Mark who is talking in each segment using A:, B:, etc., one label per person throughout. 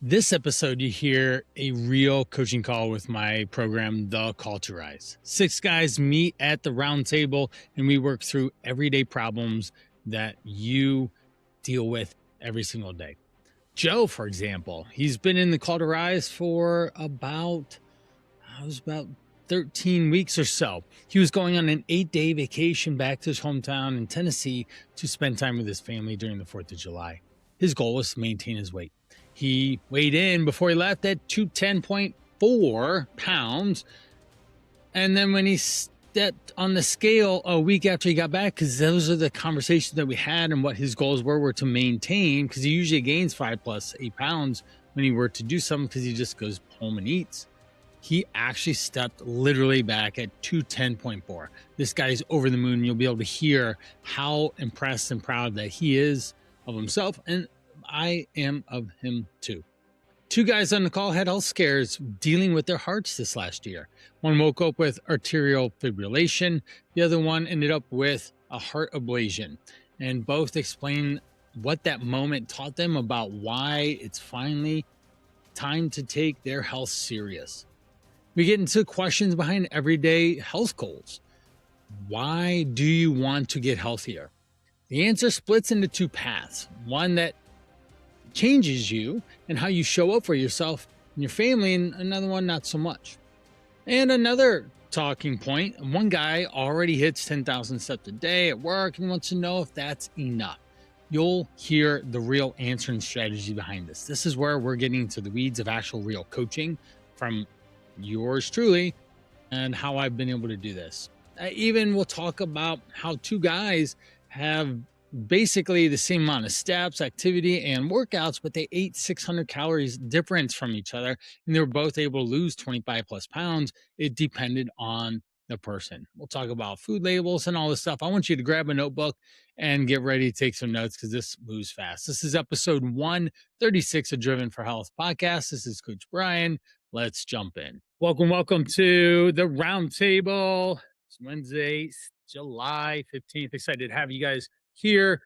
A: This episode, you hear a real coaching call with my program, The Call to Rise. 6 guys meet at the round table and we work through everyday problems that you deal with every single day. Joe, for example, he's been in the Call to Rise for about 13 weeks or so. He was going on an 8-day vacation back to his hometown in Tennessee to spend time with his family during the 4th of July. His goal was to maintain his weight. He weighed in before he left at 210.4 pounds. And then when he stepped on the scale a week after he got back, because those are the conversations that we had and what his goals were to maintain, because he usually gains 5 plus 8 pounds when he were to do something because he just goes home and eats. He actually stepped literally back at 210.4. This guy's over the moon. You'll be able to hear how impressed and proud that he is of himself. And I am of him too. 2 guys on the call had health scares dealing with their hearts this last year. One woke up with arterial fibrillation. The other one ended up with a heart ablation. And both explain what that moment taught them about why it's finally time to take their health serious. We get into questions behind everyday health goals. Why do you want to get healthier? The answer splits into 2 paths. One that changes you and how you show up for yourself and your family, and another one not so much. And another talking point, one guy already hits 10,000 steps a day at work and wants to know if that's enough. You'll hear the real answer and strategy behind this. This is where we're getting into the weeds of actual real coaching from yours truly and how I've been able to do this. Even we'll talk about how 2 guys have basically the same amount of steps, activity, and workouts, but they ate 600 calories difference from each other, and they were both able to lose 25 plus pounds. It depended on the person. We'll talk about food labels and all this stuff. I want you to grab a notebook and get ready to take some notes because this moves fast. This is episode 136 of Driven for Health podcast. This is Coach Brian. Let's jump in. Welcome to the round table. It's Wednesday, July 15th. Excited to have you guys here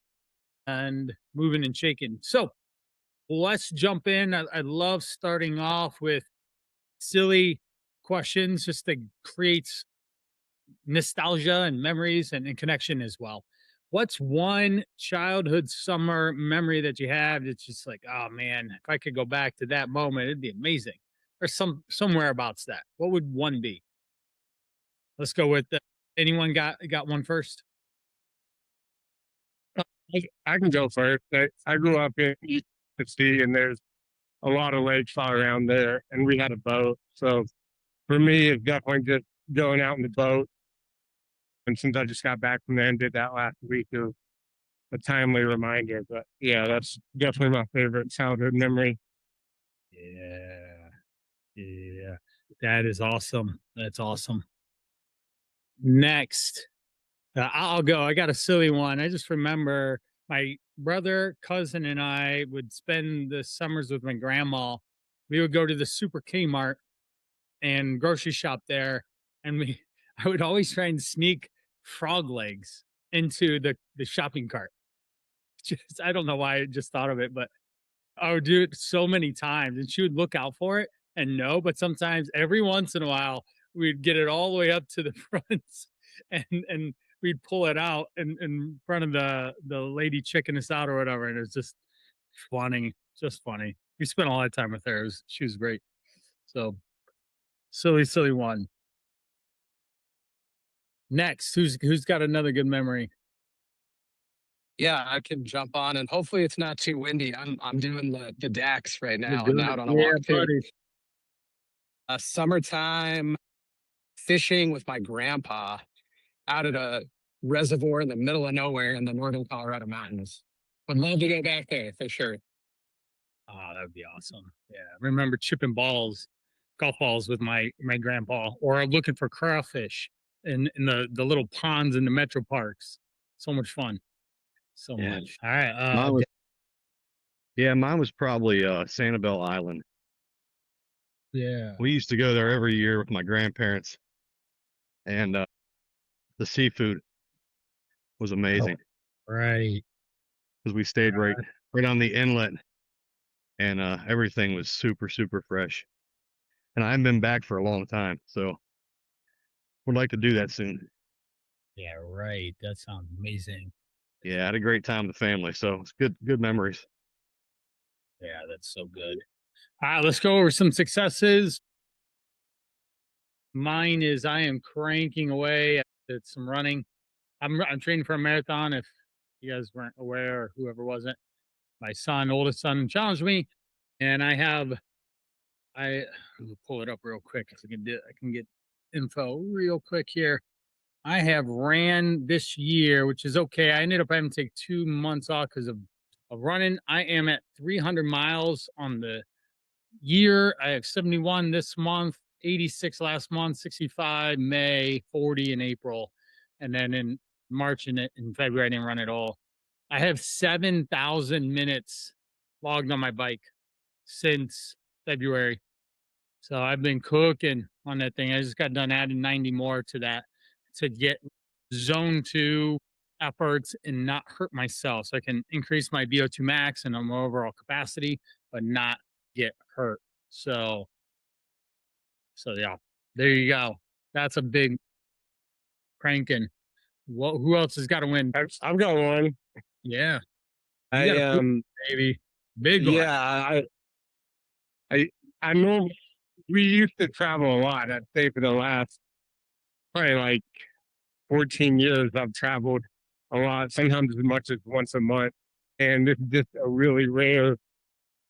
A: and moving and shaking. So let's jump in. I love starting off with silly questions just to create nostalgia and memories and connection as well. What's one childhood summer memory that you have that's just like, oh man, if I could go back to that moment, it'd be amazing? Or somewhere about that. What would one be? Let's go with anyone got one first?
B: I can go first. I grew up in East Tennessee, and there's a lot of lakes all around there, and we had a boat. So for me, it's definitely just going out in the boat. And since I just got back from there and did that last week, it was a timely reminder. But yeah, that's definitely my favorite childhood memory.
A: Yeah. Yeah. That is awesome. That's awesome. Next, I'll go. I got a silly one. I just remember my brother, cousin, and I would spend the summers with my grandma. We would go to the Super Kmart and grocery shop there, and I would always try and sneak frog legs into the shopping cart. Just I don't know why I just thought of it, but I would do it so many times, and she would look out for it and no, but sometimes every once in a while we'd get it all the way up to the front, and we'd pull it out in front of the lady checking us out or whatever, and it's just funny. We spent a lot of time with her. She was great. So silly one. Next, who's got another good memory?
C: Yeah, I can jump on, and hopefully it's not too windy. I'm doing the DAX right
A: You're
C: now and
A: doing it,
C: out on a
A: yeah,
C: walk too.
A: buddy.
C: Summertime fishing with my grandpa out at a reservoir in the middle of nowhere in the northern Colorado mountains. Would love to go back there for sure.
A: Oh, that would be awesome. Yeah, I remember chipping golf balls with my grandpa, or looking for crawfish in the little ponds in the metro parks. So much fun. So
D: Yeah,
A: much. All right.
D: mine was yeah, mine was probably Sanibel Island.
A: Yeah.
D: We used to go there every year with my grandparents, and the seafood was
A: Oh,
D: amazing
A: right.
D: because we stayed right on the inlet, and everything was super, super fresh. And I haven't been back for a long time, so would like to do that soon.
A: Yeah, right. That sounds amazing.
D: Yeah, I had a great time with the family, so it's good memories.
A: Yeah, that's so good. Let's go over some successes. Mine is I am cranking away at some running. I'm training for a marathon. If you guys weren't aware, or whoever wasn't, my oldest son, challenged me, and I'll pull it up real quick because I can get info real quick here. I have ran this year, which is okay. I ended up having to take 2 months off because of running. I am at 300 miles on the year. I have 71 this month, 86 last month, 65 May, 40 in April, and then in March and in February I didn't run at all. I have 7,000 minutes logged on my bike since February. So I've been cooking on that thing. I just got done adding 90 more to that to get zone two efforts and not hurt myself. So I can increase my VO2 max and my overall capacity, but not get hurt. So, so yeah, there you go. That's a big cranking. What? Who else has got to win?
B: I've got one.
A: Yeah, you got
B: I
A: a baby, big one.
B: yeah, I I know we used to travel a lot. I'd say for the last probably like 14 years I've traveled a lot, sometimes as much as once a month. And this is just a really rare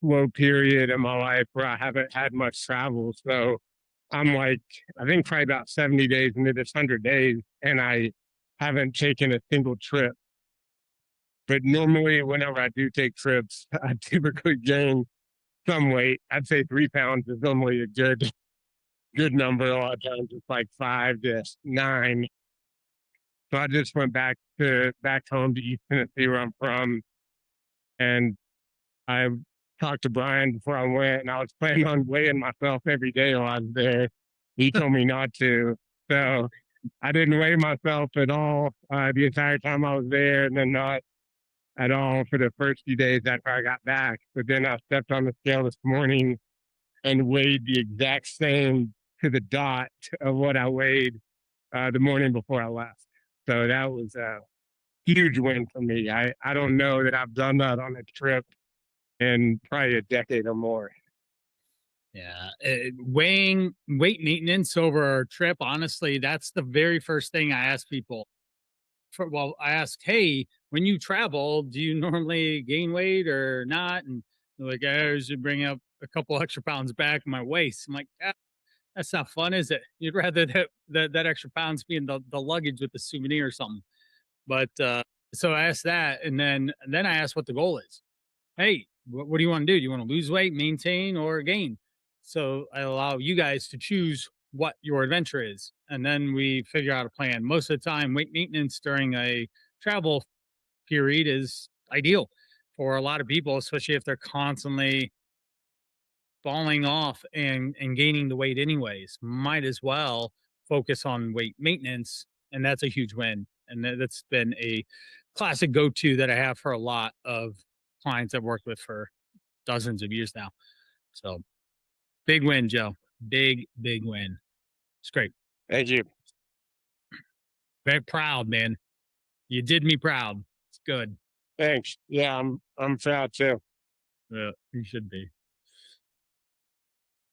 B: slow period in my life where I haven't had much travel. So I'm like, I think probably about 70 days into this 100 days, and I haven't taken a single trip. But normally, whenever I do take trips, I typically gain some weight. I'd say 3 pounds is normally a good number. A lot of times it's like 5 to 9. So I just went back home to East Tennessee where I'm from, and I talked to Brian before I went, and I was planning on weighing myself every day while I was there. He told me not to, so I didn't weigh myself at all the entire time I was there, and then not at all for the first few days after I got back. But then I stepped on the scale this morning and weighed the exact same to the dot of what I weighed the morning before I left. So that was a huge win for me. I don't know that I've done that on a trip in probably a decade or more.
A: Yeah, weighing weight maintenance over a trip. Honestly, that's the very first thing I ask people. I ask, hey, when you travel, do you normally gain weight or not? And they're like, I usually bring up a couple extra pounds back in my waist. I'm like, that's not fun, is it? You'd rather that extra pounds be in the luggage with the souvenir or something. But so I asked that, and then I asked what the goal is. Hey, what do you want to do? Do you want to lose weight, maintain, or gain? So I allow you guys to choose what your adventure is. And then we figure out a plan. Most of the time, weight maintenance during a travel period is ideal for a lot of people, especially if they're constantly falling off and gaining the weight anyways. Might as well focus on weight maintenance. And that's a huge win. And that's been a classic go-to that I have for a lot of clients I've worked with for dozens of years now. So big win, Joe. Big win. It's great.
B: Thank you.
A: Very proud, man. You did me proud. It's good.
B: Thanks. Yeah, I'm proud too.
A: Yeah, you should be.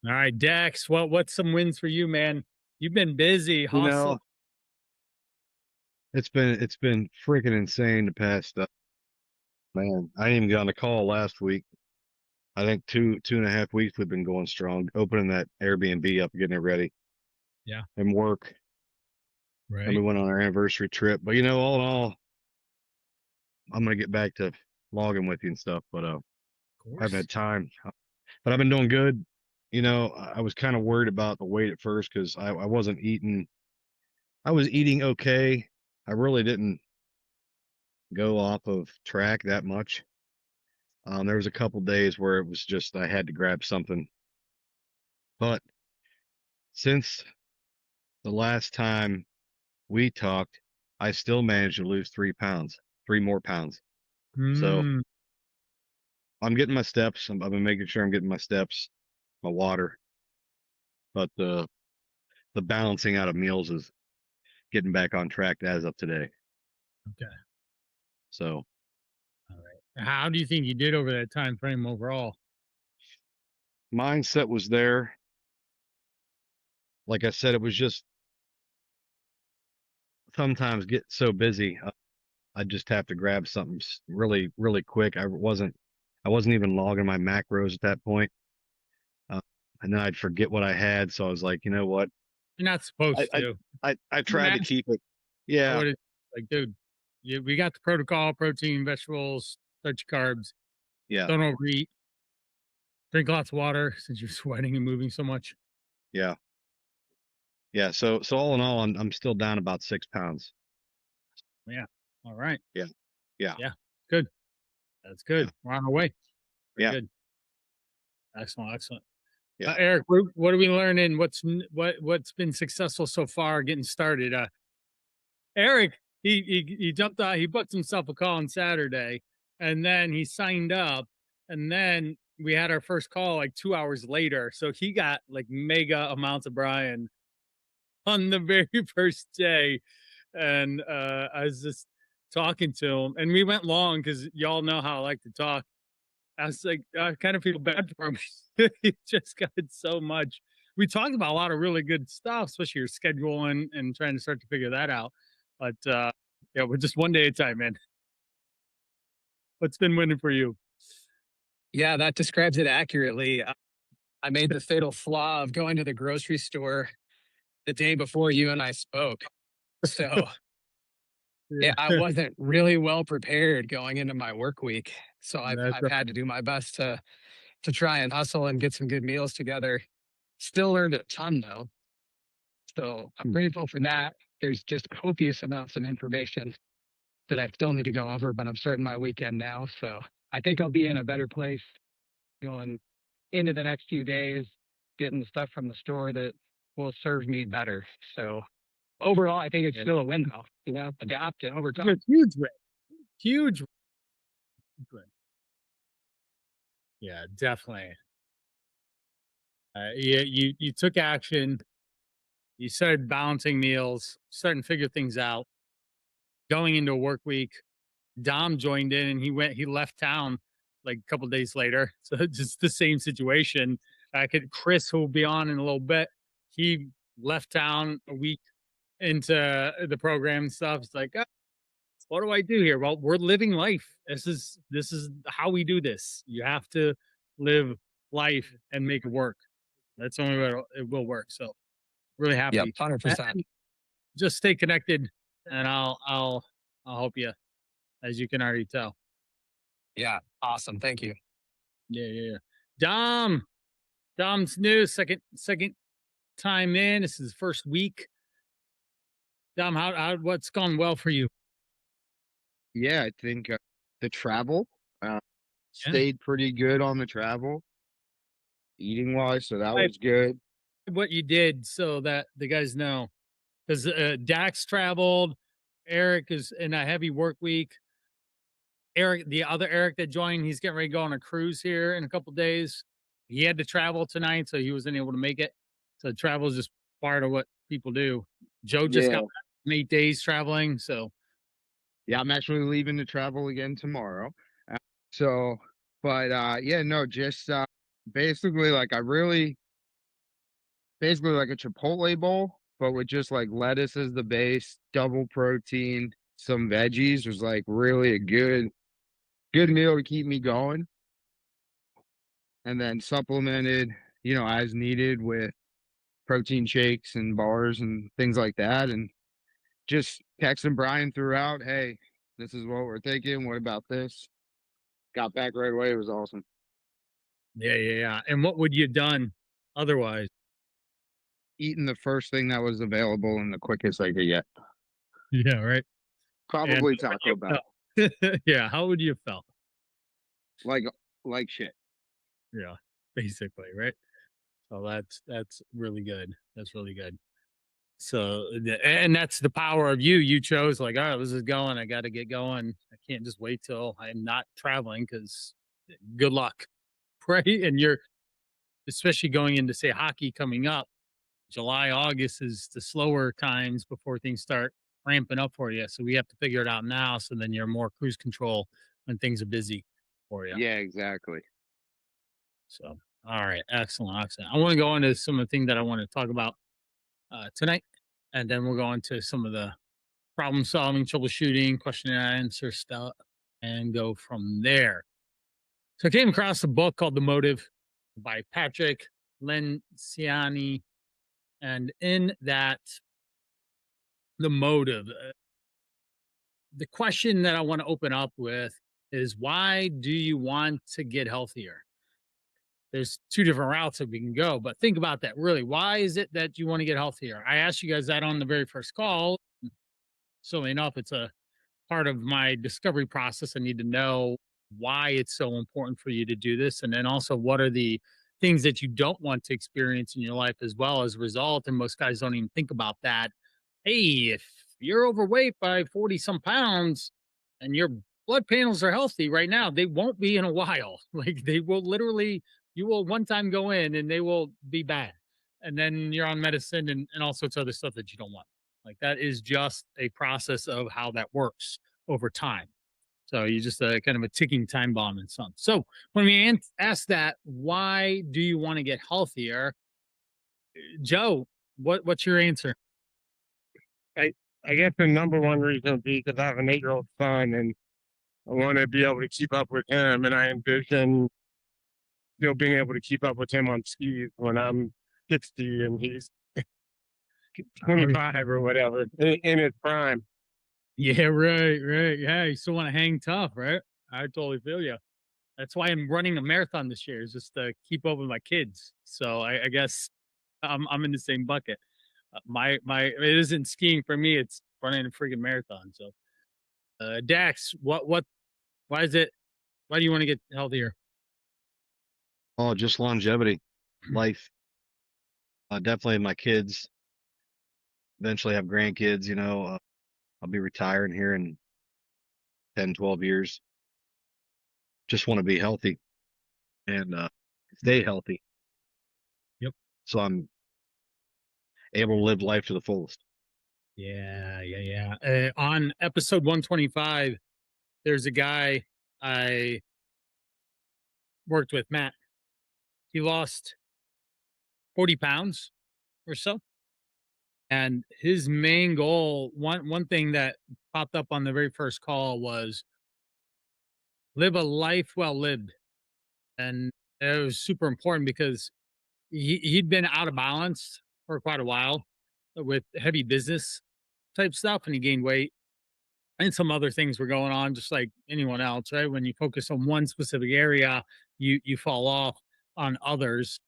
A: All right, Dex. What's some wins for you, man? You've been busy,
D: You
A: hustle.
D: know, it's been freaking insane the past man. I didn't even get on the call last week. I think 2.5 weeks we've been going strong, opening that Airbnb up, getting it ready.
A: Yeah.
D: And work. And we
A: Right.
D: went on our anniversary trip. But all in all, I'm gonna get back to logging with you and stuff, but
A: Of
D: haven't
A: course.
D: had time. But I've been doing good. I was kind of worried about the weight at first because I wasn't eating. I was eating okay. I really didn't go off of track that much. There was a couple days where it was just I had to grab something. But since the last time we talked, I still managed to lose 3 pounds, 3 more pounds. So
A: Mm,
D: I'm getting my steps. I've been making sure I'm getting my steps, my water, but the balancing out of meals is getting back on track as of today.
A: Okay.
D: So
A: All right. How do you think you did over that time frame overall?
D: mindset was there. Like I said, it was just sometimes get so busy. I just have to grab something really, really quick. I wasn't even logging my macros at that point. Uh, and then I'd forget what I had. So I was like, you know what?
A: You're not
D: I,
A: supposed
D: I,
A: to.
D: I
A: You
D: tried to keep it. Yeah.
A: would have like, dude, we got the protocol: protein, vegetables, touch carbs.
D: Yeah.
A: Don't overeat. Drink lots of water since you're sweating and moving so much.
D: Yeah. Yeah. So all in all, I'm still down about 6 pounds.
A: Yeah. All right.
D: Yeah. Yeah.
A: Yeah. Good. That's
D: Yeah.
A: good. We're on our way. Very
D: Yeah.
A: good. Excellent. Excellent.
D: Yeah.
A: Eric, what are we learning? What's been successful so far getting started? Eric, he jumped out. He booked himself a call on Saturday, and then he signed up, and then we had our first call like 2 hours later. So he got like mega amounts of Brian on the very first day, and I was just talking to him, and we went long because y'all know how I like to talk. I was like, I kind of feel bad for him. He just got so much. We talked about a lot of really good stuff, especially your schedule and trying to start to figure that out. But yeah, we're just one day at a time, man. What's been winning for you?
C: Yeah, that describes it accurately. I made the fatal flaw of going to the grocery store the day before you and I spoke. So
A: Yeah,
C: yeah, I wasn't really well prepared going into my work week. So
A: that's
C: I've had to do my best to try and hustle and get some good meals together. Still learned a ton though. So I'm grateful for that. There's just copious amounts of information that I still need to go over, but I'm starting my weekend now. So I think I'll be in a better place going into the next few days, getting the stuff from the store that will serve me better. So overall, I think it's
A: yeah.
C: still a win though, adapt and overcome.
A: It's huge win. Huge win. Yeah, definitely. You took action. You started balancing meals, starting to figure things out. Going into a work week, Dom joined in and he left town like a couple days later. So it's just the same situation. I could Chris, who will be on in a little bit, he left town a week into the program and stuff. It's like, "Oh, what do I do here?" Well, we're living life. This is how we do this. You have to live life and make it work. That's the only way it will work. So really
C: Yep,
A: happy.
C: 100%.
A: And just stay connected and I'll help you, as you can already tell.
C: Yeah, awesome. Thank you.
A: Yeah, yeah, yeah. Dom. Dom's new second time in. This is his first week. Dom, how what's gone well for you?
E: Yeah, I think the travel uh,
A: Yeah.
E: stayed pretty good on the travel, eating wise, so that
A: I-
E: was good.
A: What you did so that the guys know, because Dax traveled. Eric is in a heavy work week. Eric, the other Eric that joined, he's getting ready to go on a cruise here in a couple days. He had to travel tonight, so he wasn't able to make it. So travel is just part of what people do. Joe just got
E: Yeah,
A: back from 8 days traveling, so
E: yeah, I'm actually leaving to travel again tomorrow. Uh, so, but yeah, no, just basically like basically like a Chipotle bowl, but with just like lettuce as the base, double protein, some veggies was like really a good meal to keep me going, and then supplemented, as needed with protein shakes and bars and things like that. And just texting Brian throughout, hey, this is what we're thinking. What about this? Got back right away. It was awesome.
A: yeah, yeah, yeah. And what would you have done otherwise?
E: Eating the first thing that was available and the quickest I could get.
A: Yeah, right. And
E: Probably
A: how would
E: Taco
A: you
E: Bell.
A: felt? Yeah, how would you have felt?
E: Like like shit.
A: Yeah, basically, right? So that's really good. That's really good. So and that's the power of you. You chose like, all right, this is going. I got to get going. I can't just wait till I'm not traveling because good luck, right? And you're especially going into say hockey coming up. July, August is the slower times before things start ramping up for you. So we have to figure it out now. So then you're more cruise control when things are busy for you.
E: Yeah, exactly.
A: So, all right, excellent, excellent. I want to go into some of the things that I want to talk about tonight, and then we'll go into some of the problem solving, troubleshooting, question and answer stuff, and go from there. So I came across a book called The Motive by Patrick Lenciani, and in that, the motive, the question that I want to open up with is why do you want to get healthier? There's two different routes that we can go, but think about that really. Why is it that you want to get healthier? I asked you guys that on the very first call. So enough, it's a part of my discovery process. I need to know why it's so important for you to do this. And then also, what are the things that you don't want to experience in your life as well as a result? And most guys don't even think about that. Hey, if you're overweight by 40 some pounds and your blood panels are healthy right now, they won't be in a while. Like they will literally, you will one time go in and they will be bad. And then you're on medicine and all sorts of other stuff that you don't want. Like that is just a process of how that works over time. So you just kind of a ticking time bomb and some. So when we ask that, why do you want to get healthier, Joe? What's your answer?
B: I guess the number one reason would be because I have an 8-year-old son and I want to be able to keep up with him. And I envision being able to keep up with him on skis when I'm 60 and he's 25 or whatever in his prime.
A: Yeah, right, right. Yeah, you still want to hang tough, right? I totally feel you. That's why I'm running a marathon this year, is just to keep up with my kids. So I guess I'm in the same bucket. My it isn't skiing for me; it's running a freaking marathon. So, Dax, why is it? Why do you want to get healthier?
D: Oh, just longevity, life. Definitely my kids. Eventually have grandkids. I'll be retiring here in 10, 12 years. Just want to be healthy and stay healthy.
A: Yep.
D: So I'm able to live life to the fullest.
A: Yeah, yeah, yeah. On episode 125, there's a guy I worked with, Matt. He lost 40 pounds or so. And his main goal, one thing that popped up on the very first call was live a life well lived. And it was super important because he'd been out of balance for quite a while with heavy business type stuff, and he gained weight. And some other things were going on, just like anyone else, right? When you focus on one specific area, you fall off on others.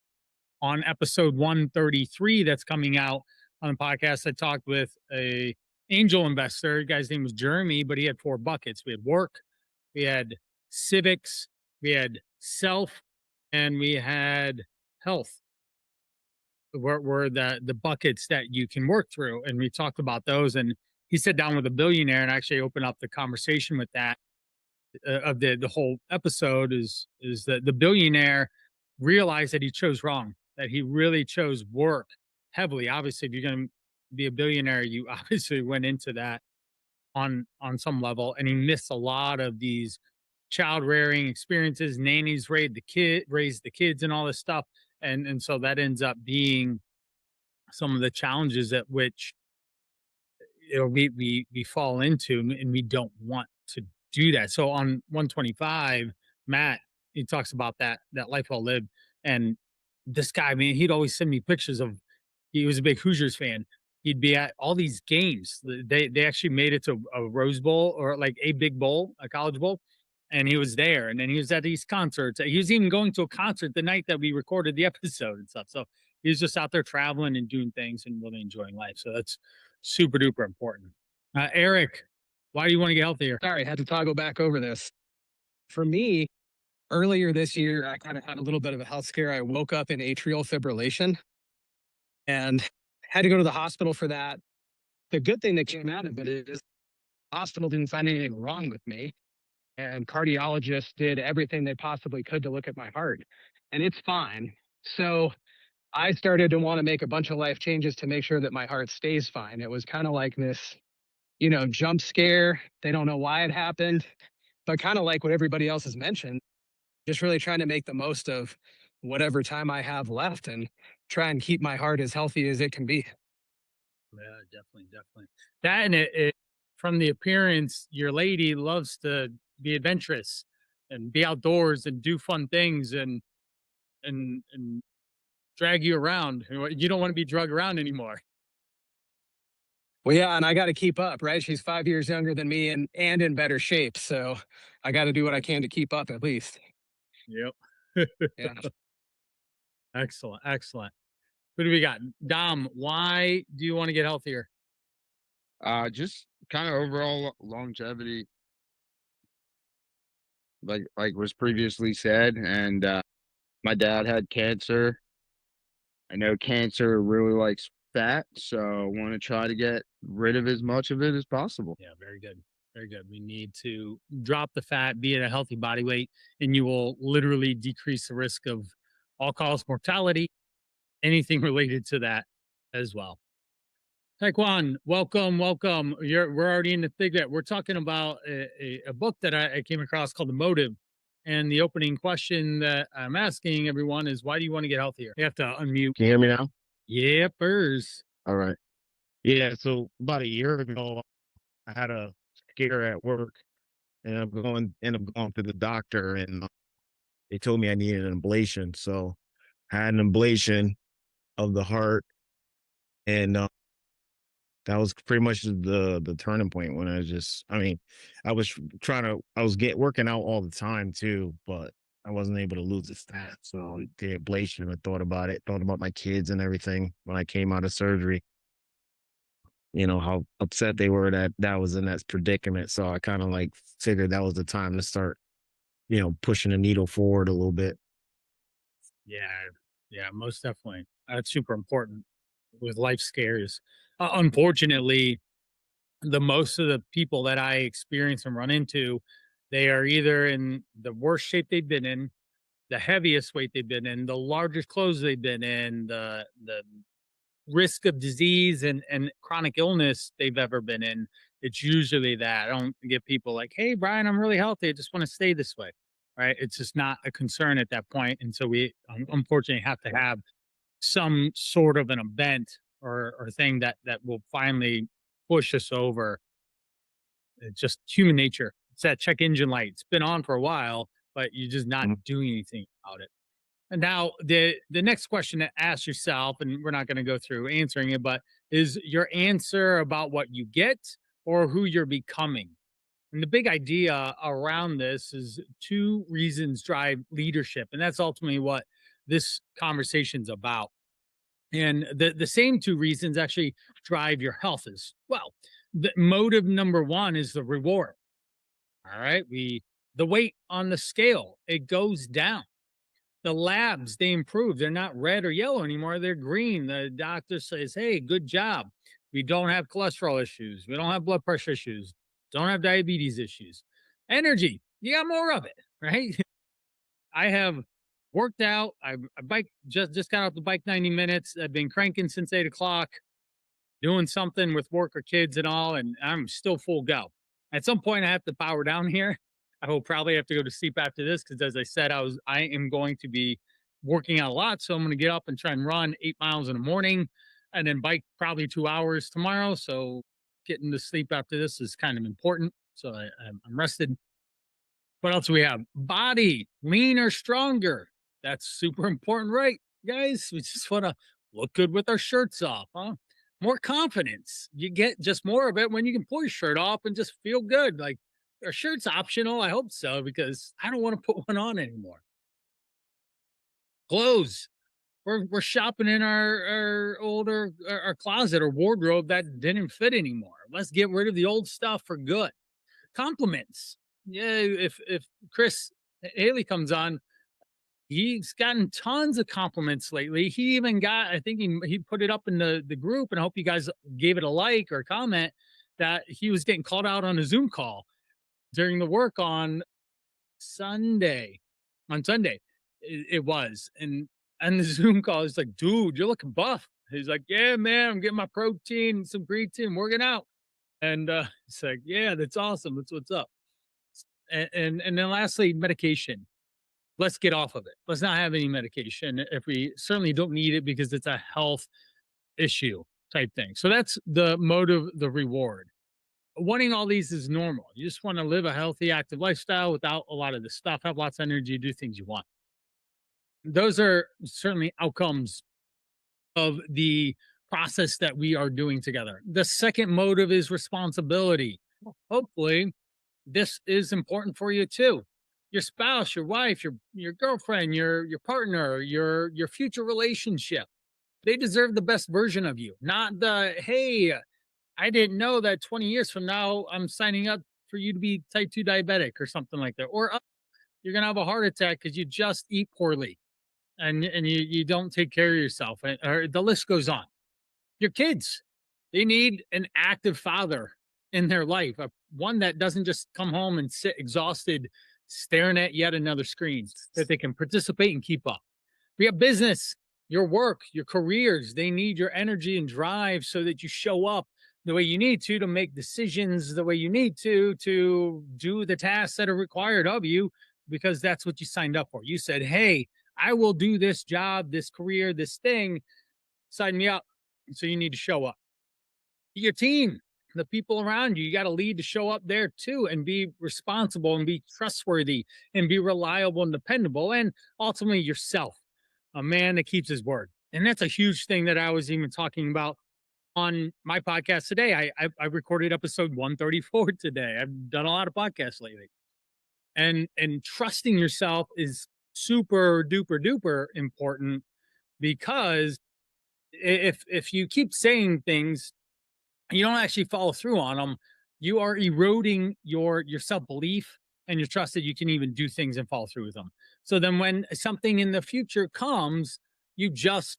A: On episode 133 that's coming out on the podcast, I talked with a angel investor. The guy's name was Jeremy, but he had four buckets. We had work, we had civics, we had self, and we had health. Were the buckets that you can work through. And we talked about those. And he sat down with a billionaire and actually opened up the conversation with that of the whole episode is that the billionaire realized that he chose wrong, that he really chose work heavily. Obviously, if you're going to be a billionaire, you obviously went into that on some level, and he missed a lot of these child rearing experiences. Nannies raised the kids, and all this stuff, and so that ends up being some of the challenges at which we fall into, and we don't want to do that. So on 125, Matt, he talks about that life well lived. And this guy, man, he'd always send me pictures of, he was a big Hoosiers fan. He'd be at all these games. They actually made it to a Rose Bowl, or like a big bowl, a college bowl. And he was there. And then he was at these concerts. He was even going to a concert the night that we recorded the episode and stuff. So he was just out there traveling and doing things and really enjoying life. So that's super duper important. Eric, why do you want to get healthier?
C: Sorry, I had to toggle back over this. For me, earlier this year, I kind of had a little bit of a health scare. I woke up in atrial fibrillation and had to go to the hospital for that. The good thing that came out of it is the hospital didn't find anything wrong with me. and cardiologists did everything they possibly could to look at my heart, and it's fine. So I started to want to make a bunch of life changes to make sure that my heart stays fine. It was kind of like this, jump scare. They don't know why it happened, but kind of like what everybody else has mentioned, just really trying to make the most of whatever time I have left and try and keep my heart as healthy as it can be.
A: Yeah, definitely, definitely. That and it from the appearance, your lady loves to be adventurous and be outdoors and do fun things and drag you around. You don't want to be drugged around anymore.
C: Well, yeah, and I got to keep up, right? She's 5 years younger than me and in better shape, so I got to do what I can to keep up at least.
A: Yep.
C: Yeah.
A: Excellent, excellent. Who do we got? Dom, why do you want to get healthier?
E: Just kind of overall longevity, like was previously said, and my dad had cancer. I know cancer really likes fat, so I want to try to get rid of as much of it as possible.
A: Yeah, very good. Very good. We need to drop the fat, be at a healthy body weight, and you will literally decrease the risk of all cause mortality, anything related to that as well. Taekwon, welcome, welcome. We're already in the thick of it. We're talking about a book that I came across called The Motive. And the opening question that I'm asking everyone is, why do you want to get healthier? You have to unmute.
D: Can you hear me now?
A: Yippers.
D: All right. Yeah. So about a year ago, I had a scare at work, and end up going to the doctor, and they told me I needed an ablation. So I had an ablation of the heart, and that was pretty much the turning point when I mean, I was working out all the time too, but I wasn't able to lose the fat. So the ablation, I thought about my kids and everything when I came out of surgery. How upset they were that was in that predicament. So I kind of like figured that was the time to start, pushing the needle forward a little bit.
A: Yeah, yeah, most definitely. That's super important with life scares. Unfortunately, the most of the people that I experience and run into, they are either in the worst shape they've been in, the heaviest weight they've been in, the largest clothes they've been in, the risk of disease and chronic illness they've ever been in. It's usually that. I don't get people like, "Hey, Brian, I'm really healthy. I just want to stay this way." Right? It's just not a concern at that point, and so we unfortunately have to have some sort of an event or thing that will finally push us over. It's just human nature. It's that check engine light. It's been on for a while, but you're just not
D: Mhm.
A: doing anything about it. And now the next question to ask yourself, and we're not going to go through answering it, but is your answer about what you get or who you're becoming? And the big idea around this is two reasons drive leadership, and that's ultimately what this conversation's about. And the same two reasons actually drive your health as well. The motive number one is the reward. All right, the weight on the scale, it goes down. The labs, they improve. They're not red or yellow anymore. They're green. The doctor says, "Hey, good job. We don't have cholesterol issues. We don't have blood pressure issues. Don't have diabetes issues. Energy, you got more of it," right? I have worked out. I bike just got off the bike 90 minutes. I've been cranking since 8 o'clock, doing something with work or kids and all, and I'm still full go. At some point, I have to power down here. I will probably have to go to sleep after this because, as I said, I am going to be working out a lot, so I'm going to get up and try and run 8 miles in the morning, and then bike probably 2 hours tomorrow. So getting to sleep after this is kind of important. So I'm rested. What else do we have? Body, leaner, stronger. That's super important, right, guys? We just want to look good with our shirts off, huh? More confidence. You get just more of it when you can pull your shirt off and just feel good. Like, our shirt's optional. I hope so, because I don't want to put one on anymore. Clothes. We're shopping in our older our closet or wardrobe that didn't fit anymore. Let's get rid of the old stuff for good. Compliments. Yeah, if Chris Haley comes on, he's gotten tons of compliments lately. He even got, I think he put it up in the group, and I hope you guys gave it a like or comment, that he was getting called out on a Zoom call. during the work Sunday. On Sunday, it was. And the Zoom call is like, dude, you're looking buff. He's like, yeah, man, I'm getting my protein and some creatine, working out. And it's like, yeah, that's awesome. That's what's up. And then lastly, medication. Let's get off of it. Let's not have any medication if we certainly don't need it because it's a health issue type thing. So that's the motive, the reward. Wanting all these is normal. You just want to live a healthy, active lifestyle without a lot of the stuff, have lots of energy, do things you want. Those are certainly outcomes of the process that we are doing together. The second motive is responsibility. Hopefully, this is important for you too. Your spouse, your wife, your girlfriend, your partner, your future relationship. They deserve the best version of you, not the hey, I didn't know that 20 years from now I'm signing up for you to be type 2 diabetic or something like that. Or you're gonna have a heart attack because you just eat poorly and you don't take care of yourself. Or the list goes on. Your kids, they need an active father in their life, one that doesn't just come home and sit exhausted staring at yet another screen, that they can participate and keep up. We have business, your work, your careers, they need your energy and drive so that you show up the way you need to make decisions the way you need to do the tasks that are required of you, because that's what you signed up for. You said, hey, I will do this job, this career, this thing, sign me up. So you need to show up. Your team, the people around you, you got to lead to show up there too and be responsible and be trustworthy and be reliable and dependable. And ultimately yourself, a man that keeps his word. And that's a huge thing that I was even talking about on my podcast today. I recorded episode 134 today. I've done a lot of podcasts lately. And trusting yourself is super duper duper important, because if you keep saying things, you don't actually follow through on them, you are eroding your self-belief and your trust that you can even do things and follow through with them. So then when something in the future comes, you just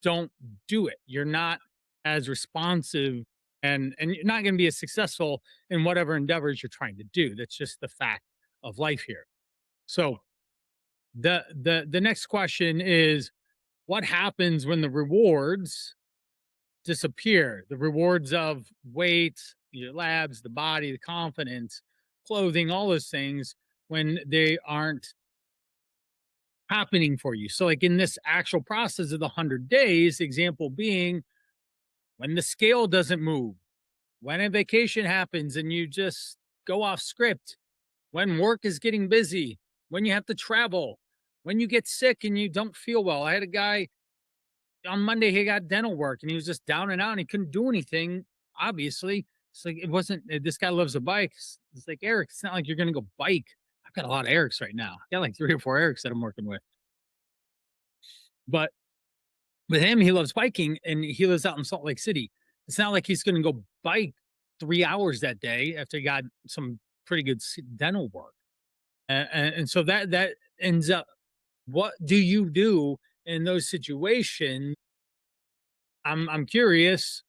A: don't do it. You're not as responsive, and you're not going to be as successful in whatever endeavors you're trying to do. That's just the fact of life here. So the next question is, what happens when the rewards disappear? The rewards of weight, your labs, the body, the confidence, clothing, all those things, when they aren't happening for you. So, like in this actual process of the 100 days, example being when the scale doesn't move, when a vacation happens and you just go off script, when work is getting busy, when you have to travel, when you get sick and you don't feel well. I had a guy on Monday, he got dental work and he was just down and out and he couldn't do anything. Obviously, it's like, it wasn't, this guy loves a bike. It's like, Eric, it's not like you're going to go bike. I've got a lot of Erics right now. I got like 3 or 4 Erics that I'm working with. But with him, he loves biking and he lives out in Salt Lake City. It's not like he's going to go bike 3 hours that day after he got some pretty good dental work. And so that ends up, what do you do in those situations? I'm curious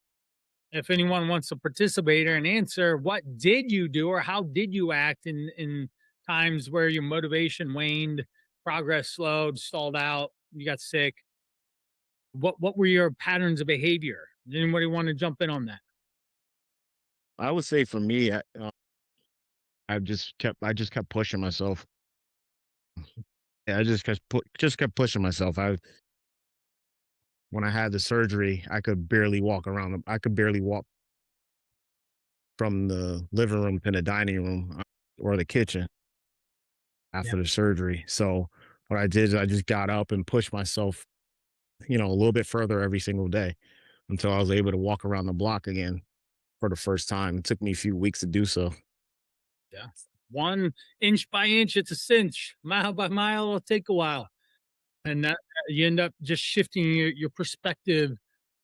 A: if anyone wants to participate or an answer. What did you do, or how did you act in times where your motivation waned, progress slowed, stalled out, you got sick? What were your patterns of behavior? Does anybody want to jump in on that?
D: I would say for me, I just kept pushing myself. Yeah, I just kept pushing myself. When I had the surgery, I could barely walk around. I could barely walk from the living room to the dining room or the kitchen
A: Yeah.
D: after the surgery. So what I did is I just got up and pushed myself, a little bit further every single day until I was able to walk around the block again for the first time. It took me a few weeks to do so.
A: Yeah. 1 inch by inch, it's a cinch. Mile by mile, it'll take a while. And that you end up just shifting your perspective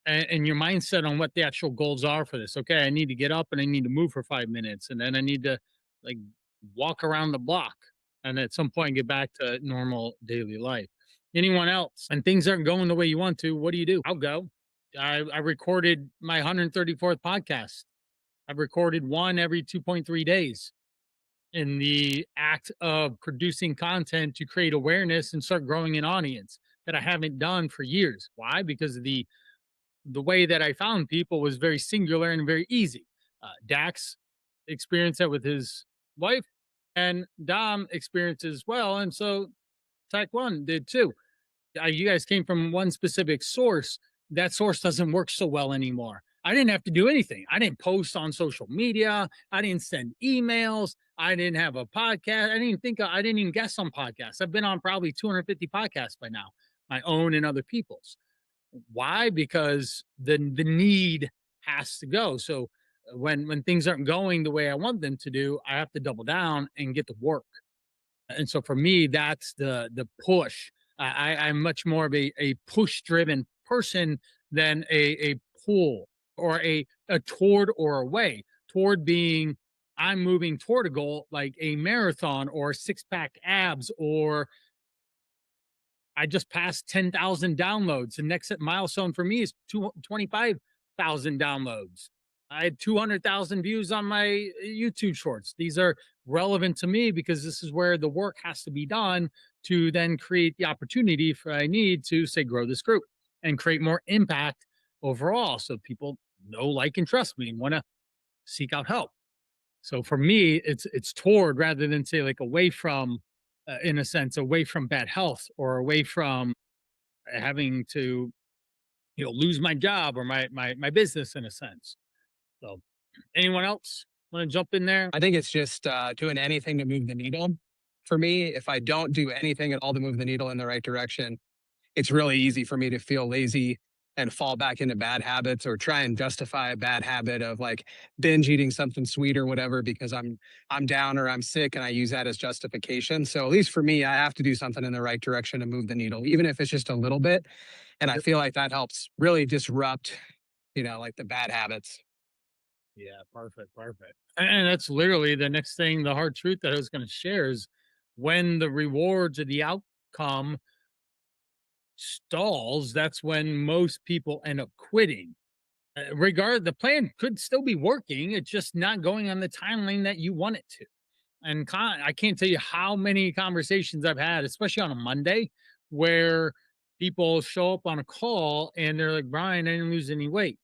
A: and your mindset on what the actual goals are for this. Okay, I need to get up and I need to move for 5 minutes, and then I need to like walk around the block, and at some point get back to normal daily life. Anyone else? And things aren't going the way you want to. What do? I'll go. I recorded my 134th podcast. I've recorded one every 2.3 days. in the act of producing content to create awareness and start growing an audience that I haven't done for years. Why? Because the way that I found people was very singular and very easy. Dax experienced that with his wife, and Dom experienced it as well, and so Type One did too. You guys came from one specific source. That source doesn't work so well anymore. I didn't have to do anything. I didn't post on social media. I didn't send emails. I didn't have a podcast. I didn't even guest on podcasts. I've been on probably 250 podcasts by now, my own and other people's. Why? Because the need has to go. So when things aren't going the way I want them to do, I have to double down and get to work. And so for me, that's the push. I'm much more of a push driven person than a pull or a toward or away. Toward being I'm moving toward a goal like a marathon or six pack abs, or I just passed 10,000 downloads. The next milestone for me is 25,000 downloads. I had 200,000 views on my YouTube shorts. These are relevant to me because this is where the work has to be done to then create the opportunity for I need to say grow this group and create more impact overall so people know, like, and trust me and want to seek out help. So for me, it's toward rather than say like away from, in a sense, away from bad health or away from having to lose my job or my business in a sense. So anyone else want to jump in there?
C: I think it's just doing anything to move the needle. For me, if I don't do anything at all to move the needle in the right direction, it's really easy for me to feel lazy and fall back into bad habits or try and justify a bad habit of like binge eating something sweet or whatever because I'm down or I'm sick and I use that as justification. So at least for me, I have to do something in the right direction to move the needle, even if it's just a little bit. And I feel like that helps really disrupt, like the bad habits.
A: Yeah, perfect, perfect. And that's literally the next thing, the hard truth that I was going to share is when the rewards or the outcome stalls, that's when most people end up quitting. The plan could still be working, it's just not going on the timeline that you want it to. And I can't tell you how many conversations I've had, especially on a Monday, where people show up on a call and they're like, Brian, I didn't lose any weight.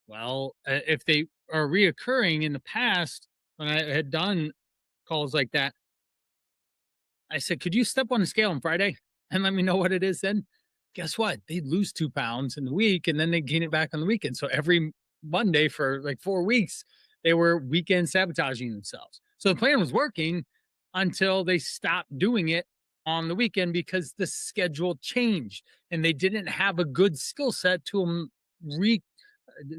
A: Well, if they are reoccurring in the past, when I had done calls like that, I said, could you step on the scale on Friday and let me know what it is then? Guess what? They'd lose 2 pounds in the week and then they gain it back on the weekend. So every Monday for like 4 weeks, they were weekend sabotaging themselves. So the plan was working until they stopped doing it on the weekend because the schedule changed and they didn't have a good skill set to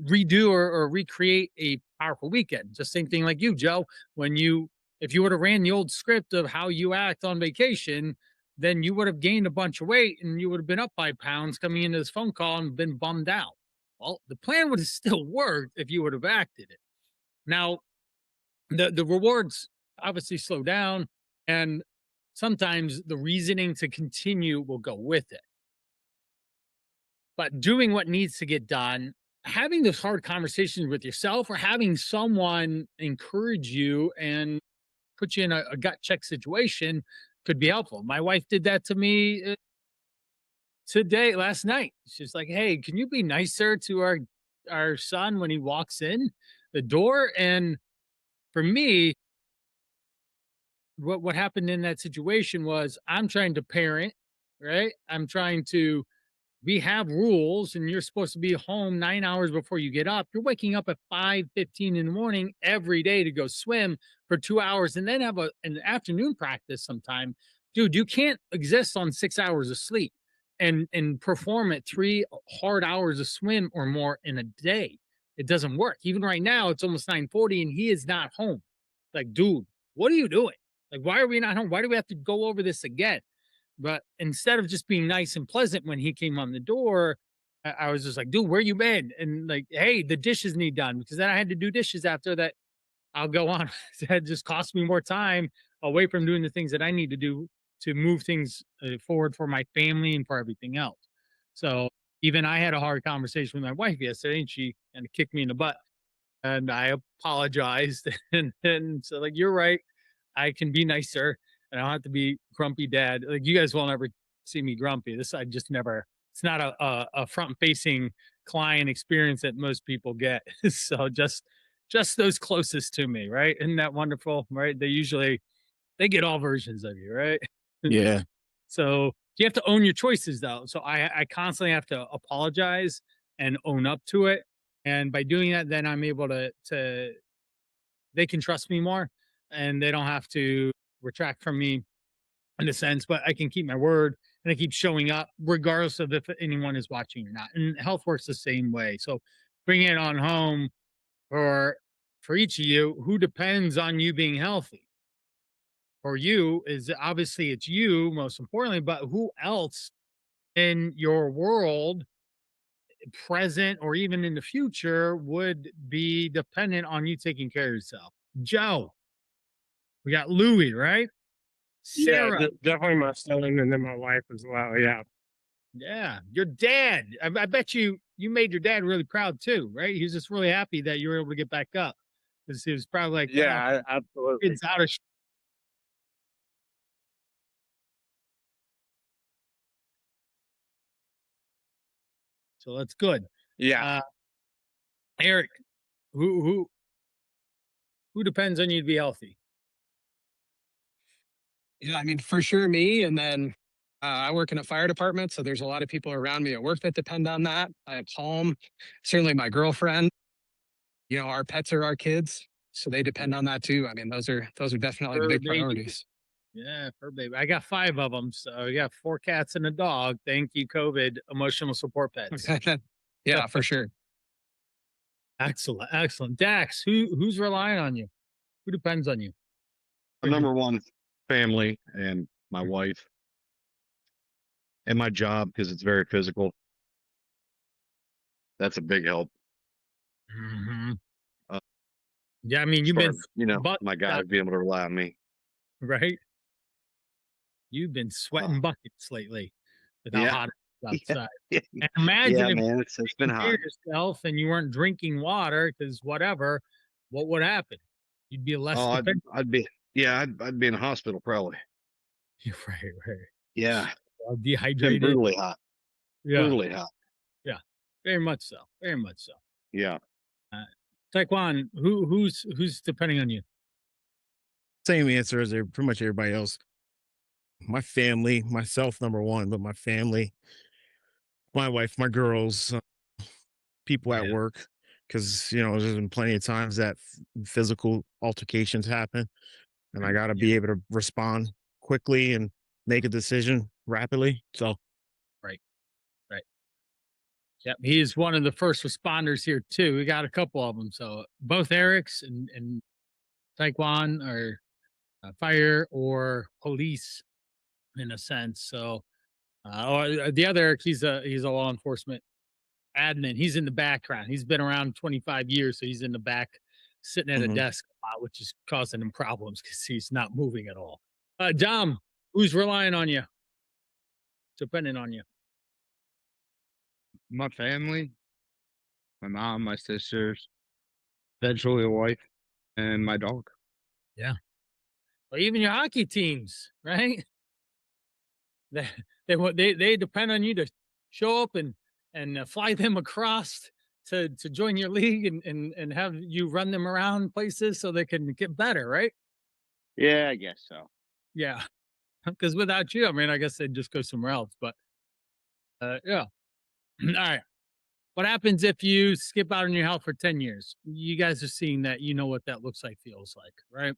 A: redo or recreate a powerful weekend. Just same thing like you, Joe. If you would have ran the old script of how you act on vacation, then you would have gained a bunch of weight and you would have been up 5 pounds coming into this phone call and been bummed out. Well, the plan would have still worked if you would have acted it. Now, the rewards obviously slow down, and sometimes the reasoning to continue will go with it. But doing what needs to get done, having those hard conversations with yourself or having someone encourage you and put you in a gut check situation could be helpful. My wife did that to me last night. She's like, "Hey, can you be nicer to our son when he walks in the door?" And for me, what happened in that situation was I'm trying to parent, right? We have rules and you're supposed to be home 9 hours before you get up. You're waking up at 5:15 in the morning every day to go swim for 2 hours and then have an afternoon practice sometime. Dude, you can't exist on 6 hours of sleep and perform at 3 hard hours of swim or more in a day. It doesn't work. Even right now, it's almost 9:40 and he is not home. Like, dude, what are you doing? Like, why are we not home? Why do we have to go over this again? But instead of just being nice and pleasant when he came on the door, I was just like, dude, where you been? And like, hey, the dishes need done because then I had to do dishes after that. I'll go on. That just cost me more time away from doing the things that I need to do to move things forward for my family and for everything else. So even I had a hard conversation with my wife yesterday and she kind of kicked me in the butt and I apologized. And so like, you're right. I can be nicer and I don't have to be grumpy dad. Like you guys won't ever see me grumpy. This I just never. It's not a front facing client experience that most people get. So just those closest to me, right? Isn't that wonderful? Right? They get all versions of you, right?
F: Yeah.
A: So you have to own your choices though. So I constantly have to apologize and own up to it. And by doing that, then I'm able to they can trust me more and they don't have to retract from me in a sense, but I can keep my word and I keep showing up regardless of if anyone is watching or not. And health works the same way. So bringing it on home for each of you who depends on you being healthy. For you is obviously it's you most importantly, but who else in your world, present or even in the future, would be dependent on you taking care of yourself? Joe, we got Louie, right?
B: Yeah,
A: Sarah,
B: definitely my son and then my wife as well. Yeah.
A: yeah, your dad. I bet you made your dad really proud too, right? He was just really happy that you were able to get back up because he was probably like, "Ah,
B: Yeah, absolutely.
A: kid's out of." So that's good.
B: Yeah.
A: Uh, Eric, who who who depends on you to be healthy?
C: Yeah, I mean, for sure me. And then I work in a fire department, so there's a lot of people around me at work that depend on that. I have home, certainly my girlfriend. You know, our pets are our kids, so they depend on that too. I mean, those are definitely the
A: Fur
C: big
A: baby.
C: priorities.
A: Yeah, fur baby. I got 5 of them, so I got 4 cats and a dog. Thank you, COVID emotional support pets.
C: Yeah, for sure.
A: Excellent, excellent. Dax, who's relying on you? Who depends on you?
D: Number one, family and my wife and my job because it's very physical. That's a big help.
A: Mhm.
D: Uh,
A: Yeah, I mean,
D: as
A: you've
D: far
A: been
D: as, you know,
A: butt
D: my guys being able to rely on me.
A: right? You've been
D: Uh,
A: sweating buckets lately with how
D: yeah.
A: hot it is
D: Yeah.
A: outside. And imagine
D: Yeah,
A: if
D: man.
A: you
D: It's been
A: took care
D: hot.
A: of yourself and you weren't drinking water because whatever, what would happen? You'd be less
D: Oh,
A: dependent.
D: I'd be, yeah, I'd be in a hospital probably.
A: Right, right.
D: Yeah. It's been
A: Dehydrated.
D: brutally hot.
A: Yeah,
D: Brutally hot.
A: yeah. Very much so. Very much so.
D: Yeah.
A: Uh, Taekwon, who's depending on you?
F: Same answer as pretty much everybody else. My family, myself, number one, but my family, my wife, my girls, people at
A: Yeah,
F: work. Because, you know, there's been plenty of times that physical altercations happen, and I got to
A: yeah,
F: be able to respond quickly and make a decision rapidly. So,
A: right, right. Yep, he is one of the first responders here too. We got a couple of them. So both Eric's and Taekwon are fire or police in a sense. So, or the other Eric, he's a law enforcement admin. He's in the background. He's been around 25 years, so he's in the back, sitting at a
F: mhm.
A: desk a lot, which is causing him problems because he's not moving at all. Dom, who's relying on you, depending on you?
E: My family, my mom, my sisters, eventually a wife, and my dog.
A: Yeah, or even your hockey teams, right? They they depend on you to show up and fly them across to join your league and have you run them around places so they can get better, right?
E: Yeah, I guess so.
A: Yeah, because without you, I mean, I guess they'd just go somewhere else. But yeah, all right. What happens if you skip out on your health for 10 years? You guys are seeing that. You know what that looks like, feels like, right?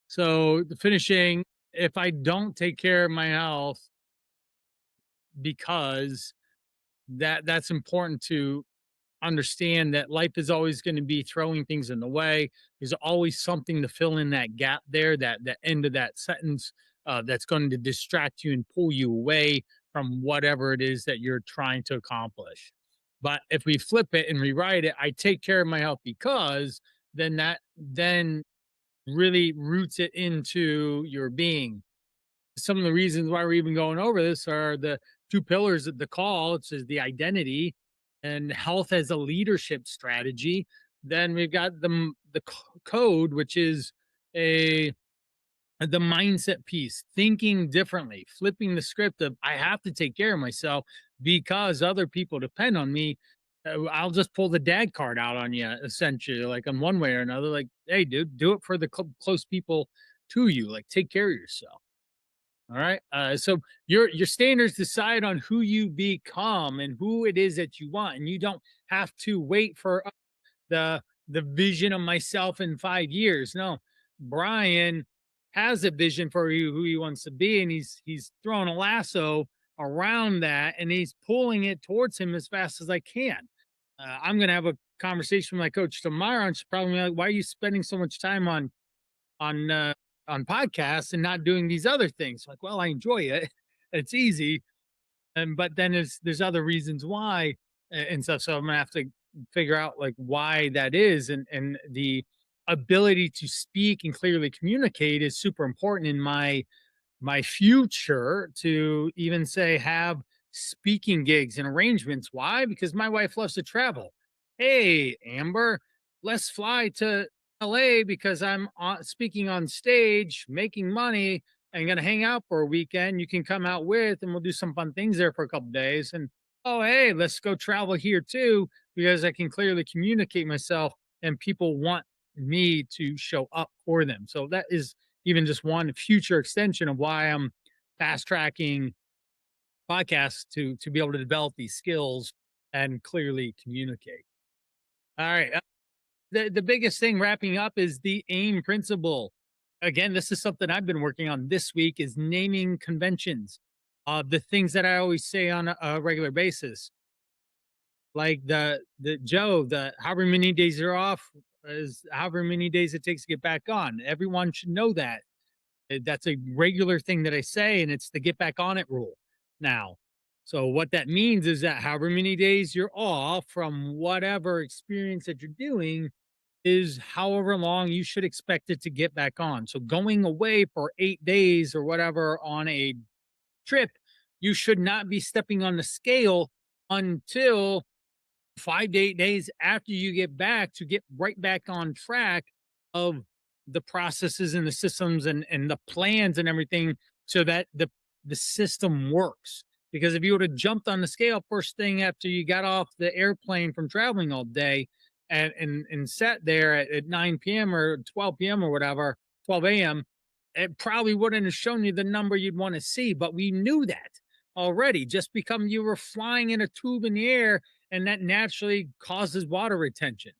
A: So the finishing, if I don't take care of my health because that's important to understand that life is always going to be throwing things in the way. There's always something to fill in that gap there, that end of that sentence that's going to distract you and pull you away from whatever it is that you're trying to accomplish. But if we flip it and rewrite it, I take care of my health because then really roots it into your being. Some of the reasons why we're even going over this are the 2 pillars of the call. It says the identity and health as a leadership strategy. Then we've got the code, which is a the mindset piece, thinking differently, flipping the script of I have to take care of myself because other people depend on me. I'll just pull the dad card out on you, essentially, like in one way or another. Like, hey, dude, do it for the close people to you. Like, take care of yourself. All right. So your standards decide on who you become and who it is that you want, and you don't have to wait for the vision of myself in 5 years. No, Brian has a vision for who he wants to be, and he's throwing a lasso around that, and he's pulling it towards him as fast as I can. I'm gonna have a conversation with my coach tomorrow, and she's probably like, "Why are you spending so much time on uh, on podcasts and not doing these other things?" Like, well, I enjoy it; it's easy, and but then there's other reasons why and stuff. So I'm gonna have to figure out like why that is, and the ability to speak and clearly communicate is super important in my future to even say have speaking gigs and arrangements. Why? Because my wife loves to travel. Hey, Amber, let's fly to LA because I'm speaking on stage, making money, and going to hang out for a weekend. You can come out with, and we'll do some fun things there for a couple days. And oh, hey, let's go travel here too because I can clearly communicate myself, and people want me to show up for them. So that is even just one future extension of why I'm fast tracking podcasts to be able to develop these skills and clearly communicate. All right. The biggest thing wrapping up is the AIM principle. Again, this is something I've been working on this week is naming conventions. The things that I always say on a regular basis, like the Joe, the however many days you're off is however many days it takes to get back on. Everyone should know that. That's a regular thing that I say, and it's the get back on it rule now. So what that means is that however many days you're off from whatever experience that you're doing is however long you should expect it to get back on. So going away for 8 days or whatever on a trip, you should not be stepping on the scale until 5 to 8 days after you get back to get right back on track of the processes and the systems and the plans and everything so that the system works. Because if you would have jumped on the scale first thing after you got off the airplane from traveling all day and sat there at 9 p.m. or 12 p.m. or whatever, 12 a.m., it probably wouldn't have shown you the number you'd want to see. But we knew that already. Just become you were flying in a tube in the air, and that naturally causes water retention.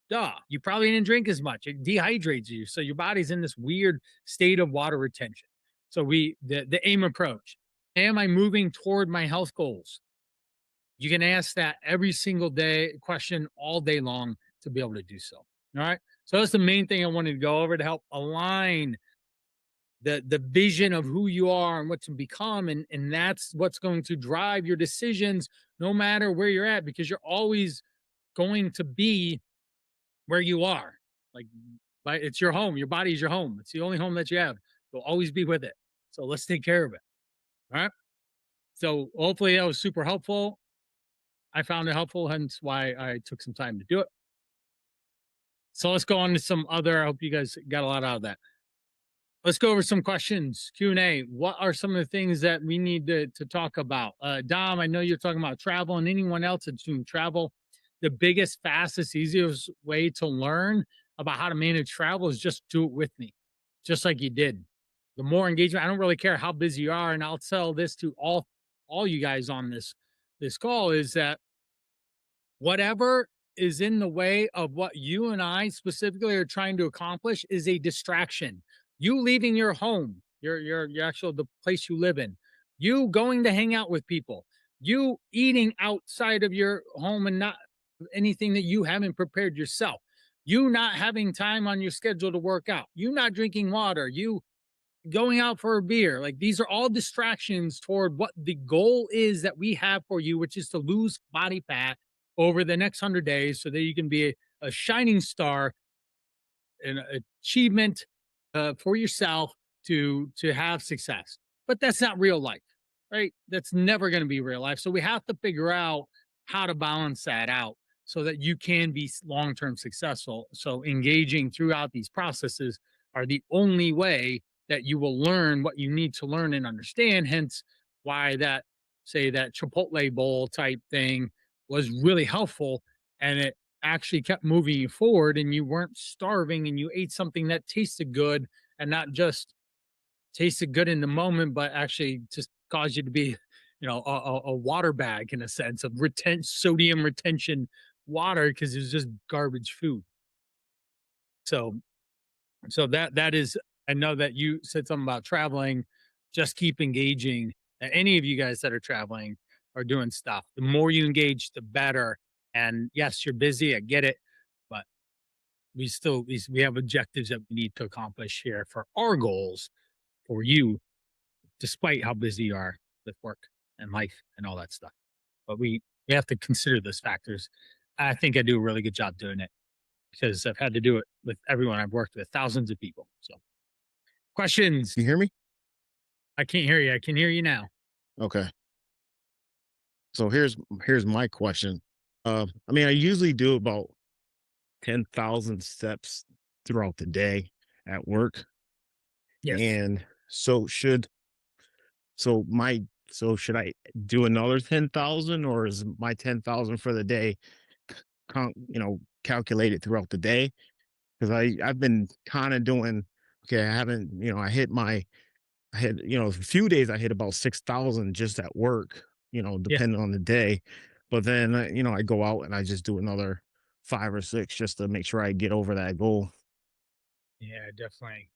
A: Duh. You probably didn't drink as much. It dehydrates you. So your body's in this weird state of water retention. So the AIM approach. Am I moving toward my health goals? You can ask that every single day question all day long to be able to do so. All right. So that's the main thing I wanted to go over to help align the vision of who you are and what to become, and that's what's going to drive your decisions no matter where you're at, because you're always going to be where you are. Like, but it's your home. Your body is your home. It's the only home that you have. You'll always be with it. So let's take care of it. All right. So hopefully that was super helpful. I found it helpful, hence why I took some time to do it. So let's go on to some other. I hope you guys got a lot out of that. Let's go over some questions. Q&A. What are some of the things that we need to talk about? Dom, I know you're talking about travel, and anyone else that's doing travel. The biggest, fastest, easiest way to learn about how to manage travel is just do it with me, just like you did. The more engagement, I don't really care how busy you are, and I'll tell this to all you guys on this call is that whatever is in the way of what you and I specifically are trying to accomplish is a distraction. You leaving your home, your actual the place you live in, you going to hang out with people, you eating outside of your home and not anything that you haven't prepared yourself, you not having time on your schedule to work out, you not drinking water, you going out for a beer. Like these are all distractions toward what the goal is that we have for you, which is to lose body fat over the next 100 days so that you can be a shining star, an achievement for yourself to have success. But that's not real life, right? That's never going to be real life. So we have to figure out how to balance that out so that you can be long-term successful. So engaging throughout these processes are the only way that you will learn what you need to learn and understand. Hence why that, say, that Chipotle bowl type thing was really helpful, and it actually kept moving you forward, and you weren't starving, and you ate something that tasted good, and not just tasted good in the moment, but actually just caused you to be, a water bag in a sense of sodium retention water, because it was just garbage food. So, that is, I know that you said something about traveling. Just keep engaging. And any of you guys that are traveling or doing stuff, the more you engage, the better. And yes, you're busy. I get it, but we have objectives that we need to accomplish here for our goals for you, despite how busy you are with work and life and all that stuff. But we have to consider those factors. I think I do a really good job doing it because I've had to do it with everyone I've worked with, thousands of people. So, questions?
F: You hear me?
A: I can't hear you. I can hear you now.
F: Okay. So here's my question. I mean, I usually do about 10,000 steps throughout the day at work.
A: Yes.
F: And so should I do another 10,000, or is my 10,000 for the day calculated throughout the day? Because I've been kind of doing, okay, I haven't, I had, a few days I hit about 6,000 just at work,
A: Yeah.
F: depending on the day. But then, I go out and I just do another 5 or 6 just to make sure I get over that goal.
A: Yeah, definitely.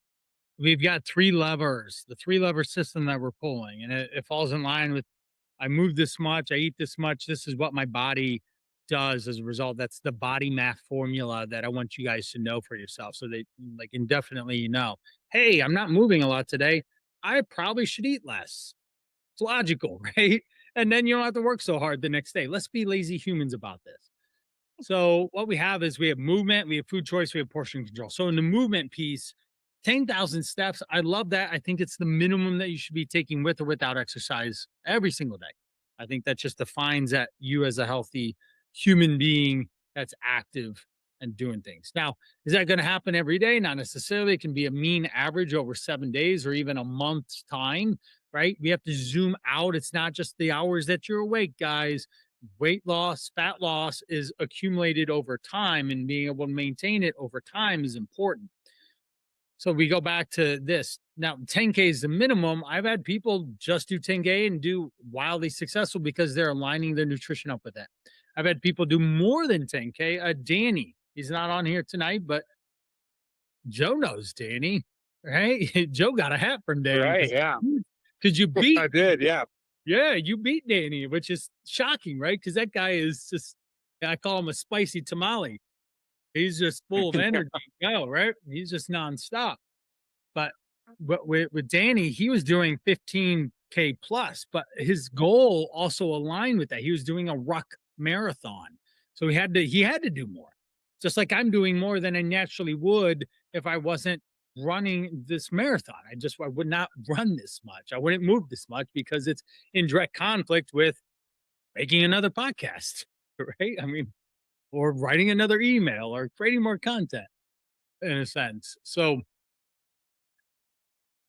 A: We've got three levers, the three lever system that we're pulling, and it falls in line with, I move this much, I eat this much. This is what my body does as a result. That's the body math formula that I want you guys to know for yourself. So that, like, indefinitely, hey, I'm not moving a lot today. I probably should eat less. It's logical, right? And then you don't have to work so hard the next day. Let's be lazy humans about this. So what we have is we have movement, we have food choice, we have portion control. So in the movement piece, 10,000 steps, I love that. I think it's the minimum that you should be taking with or without exercise every single day. I think that just defines that you as a healthy human being that's active and doing things. Now, is that going to happen every day? Not necessarily. It can be a mean average over 7 days or even a month's time, right? We have to zoom out. It's not just the hours that you're awake, guys. Weight loss, fat loss is accumulated over time, and being able to maintain it over time is important. So we go back to this. Now, 10K is the minimum. I've had people just do 10K and do wildly successful because they're aligning their nutrition up with that. I've had people do more than 10K. Danny, he's not on here tonight, but Joe knows Danny, right? Joe got a hat from Danny.
B: Right. Yeah.
A: Because you beat
B: I did. Yeah.
A: Yeah, you beat Danny, which is shocking, right? Because that guy is just, I call him a spicy tamale. He's just full of energy. Go, right? He's just nonstop. But with Danny, he was doing 15K plus, but his goal also aligned with that. He was doing a ruck marathon. So he had to do more. Just like I'm doing more than I naturally would if I wasn't running this marathon. I would not run this much. I wouldn't move this much because it's in direct conflict with making another podcast, right? I mean, or writing another email or creating more content in a sense. So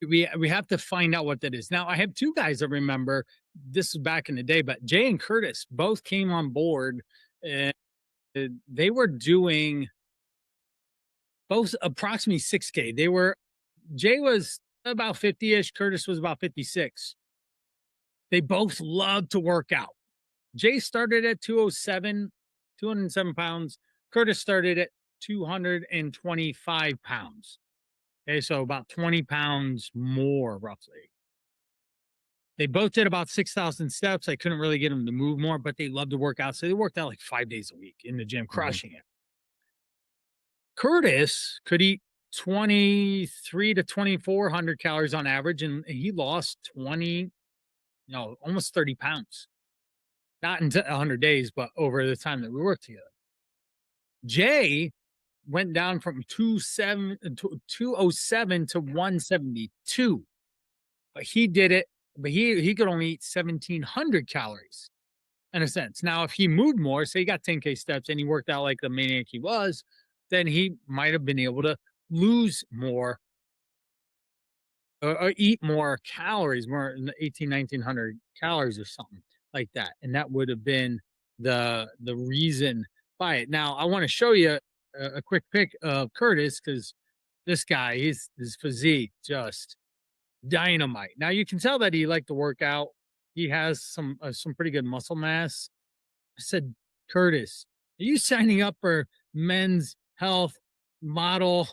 A: we have to find out what that is. Now, I have two guys that remember, this is back in the day, but Jay and Curtis both came on board, and they were doing both approximately 6K. Jay was about 50-ish, Curtis was about 56. They both loved to work out. Jay started at 207 pounds. Curtis started at 225 pounds. Okay, so about 20 pounds more roughly. They both did about 6,000 steps. I couldn't really get them to move more, but they loved to work out. So they worked out like 5 days a week in the gym, crushing it. Curtis could eat 23 to 2,400 calories on average, and he lost almost 30 pounds. Not in 100 days, but over the time that we worked together. Jay went down from 207 to 172. But he did it, but he could only eat 1,700 calories in a sense. Now, if he moved more, say he got 10K steps and he worked out like the maniac he was, then he might have been able to lose more or eat more calories, more 1900 calories or something like that. And that would have been the reason by it. Now, I want to show you a quick pic of Curtis because this guy, his physique just dynamite. Now you can tell that he liked to work out. He has some pretty good muscle mass. I said, Curtis, are you signing up for men's health model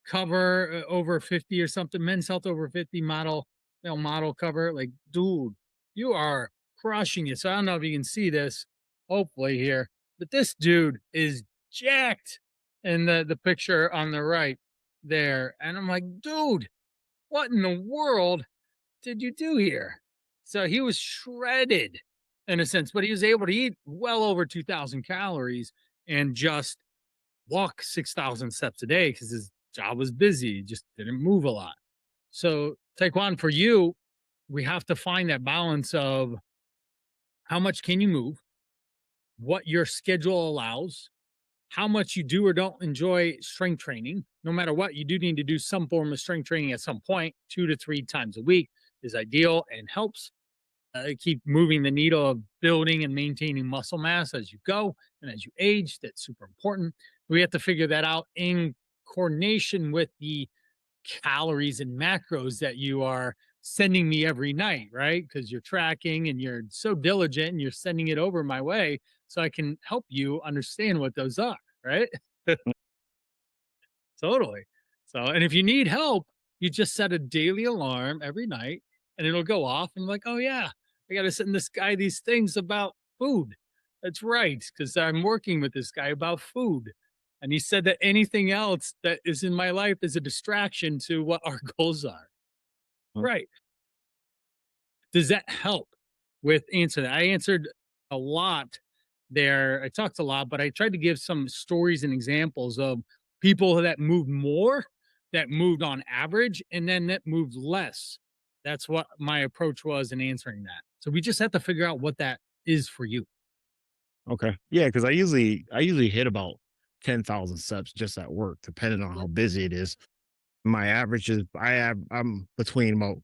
A: cover over 50 or something? Men's health over 50 model, model cover. Like, dude, you are crushing it. So I don't know if you can see this, hopefully here, but this dude is jacked in the picture on the right there. And I'm like, dude, what in the world did you do here? So he was shredded in a sense, but he was able to eat well over 2,000 calories and just walk 6,000 steps a day because his job was busy. He just didn't move a lot. So, Taekwon, for you, we have to find that balance of how much can you move, what your schedule allows, how much you do or don't enjoy strength training. No matter what, you do need to do some form of strength training at some point. 2 to 3 times a week is ideal and helps keep moving the needle of building and maintaining muscle mass as you go and as you age. That's super important. We have to figure that out in coordination with the calories and macros that you are sending me every night, right? Because you're tracking and you're so diligent and you're sending it over my way so I can help you understand what those are, right? Totally. So, and if you need help, you just set a daily alarm every night and it'll go off and like, oh yeah, I got to send this guy these things about food. That's right. Cause I'm working with this guy about food. And he said that anything else that is in my life is a distraction to what our goals are.
D: Mm.
A: Right. Does that help with answering that? I answered a lot there. I talked a lot, but I tried to give some stories and examples of people that moved more, that moved on average, and then that moved less. That's what my approach was in answering that. So we just have to figure out what that is for you.
F: Okay. Yeah, because I usually hit about 10,000 steps just at work, depending on how busy it is. My average is I'm between about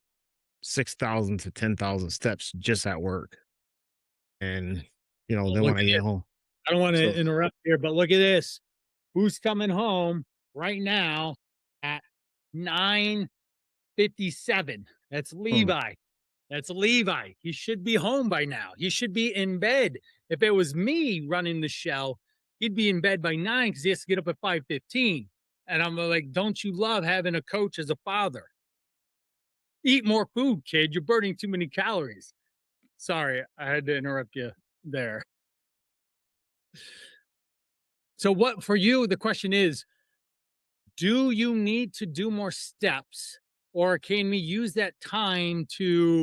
F: 6,000 to 10,000 steps just at work. And
A: Oh,
F: then
A: look
F: when I
A: at
F: get
A: this.
F: home.
A: I don't want to
F: So
A: interrupt here, but look at this. Who's coming home right now at 9:57? That's
F: hmm,
A: Levi. That's Levi. He should be home by now. He should be in bed. If it was me running the show, he'd be in bed by 9 because he has to get up at 5:15. And I'm like, don't you love having a coach as a father? Eat more food, kid. You're burning too many calories. Sorry, I had to interrupt you there. So, what for you? The question is, do you need to do more steps, or can we use that time to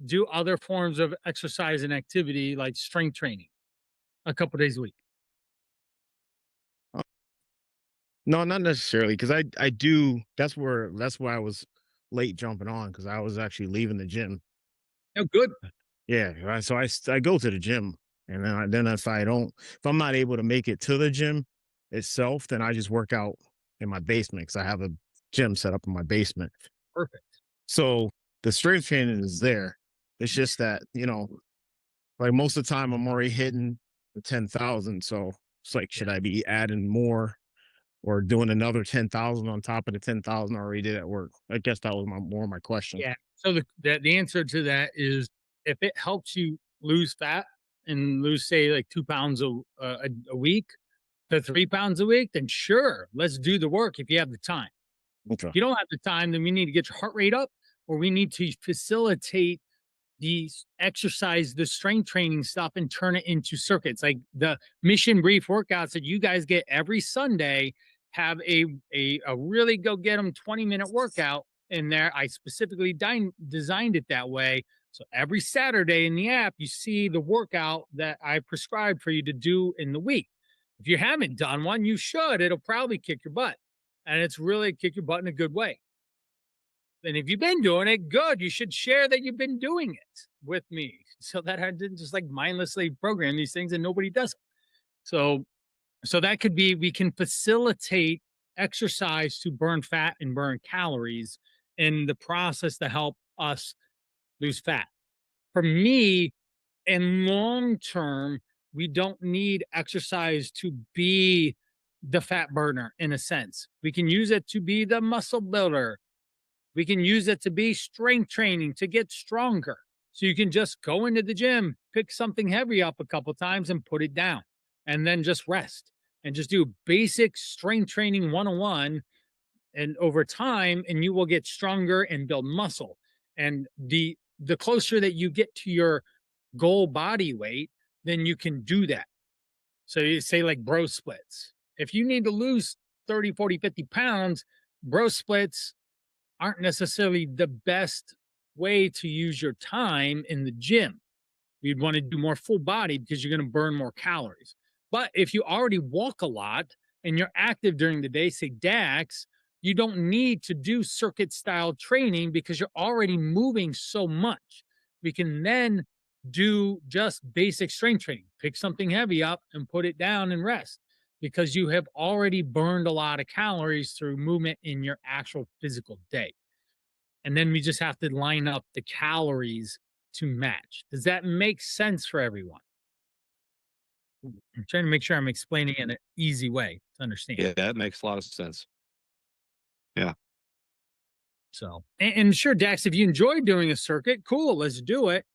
A: do other forms of exercise and activity like strength training a couple days a week?
F: uh, no, not necessarily, because I do. That's why I was late jumping on because I was actually leaving the gym.
A: Oh, good.
F: Yeah, right. So I go to the gym, and then if I'm not able to make it to the gym itself, then I just work out in my basement because I have a gym set up in my basement.
A: Perfect.
F: So the strength training is there. It's just that like most of the time, I'm already hitting the 10,000. So it's like, should I be adding more or doing another 10,000 on top of the 10,000 I already did at work? I guess that was more my question.
A: Yeah. So the answer to that is if it helps you lose fat and lose say like 2 pounds a week to 3 pounds a week, then sure, let's do the work if you have the time.
F: Okay.
A: If you don't have the time, then we need to get your heart rate up, or we need to facilitate these exercise, the strength training stuff, and turn it into circuits like the mission brief workouts that you guys get every Sunday. Have a really go get them 20-minute workout in there. I specifically designed it that way. So every Saturday in the app, you see the workout that I prescribed for you to do in the week. If you haven't done one, you should. It'll probably kick your butt. And it's really kick your butt in a good way. And if you've been doing it, good. You should share that you've been doing it with me so that I didn't just like mindlessly program these things and nobody does it. So, so that could be, we can facilitate exercise to burn fat and burn calories in the process to help us lose fat. For me, in long term, we don't need exercise to be the fat burner in a sense. We can use it to be the muscle builder. We can use it to be strength training to get stronger. So you can just go into the gym, pick something heavy up a couple times and put it down, and then just rest and just do basic strength training 101, and over time, and you will get stronger and build muscle. And the closer that you get to your goal body weight, then you can do that. So you say like bro splits. If you need to lose 30, 40, 50 pounds, bro splits aren't necessarily the best way to use your time in the gym. You'd want to do more full body because you're going to burn more calories. But if you already walk a lot and you're active during the day, say DAX, you don't need to do circuit style training because you're already moving so much. We can then do just basic strength training, pick something heavy up and put it down and rest because you have already burned a lot of calories through movement in your actual physical day. And then we just have to line up the calories to match. Does that make sense for everyone? I'm trying to make sure I'm explaining it in an easy way to understand.
G: Yeah, that makes a lot of sense. Yeah.
A: So, and sure, Dax, if you enjoy doing a circuit, cool, let's do it.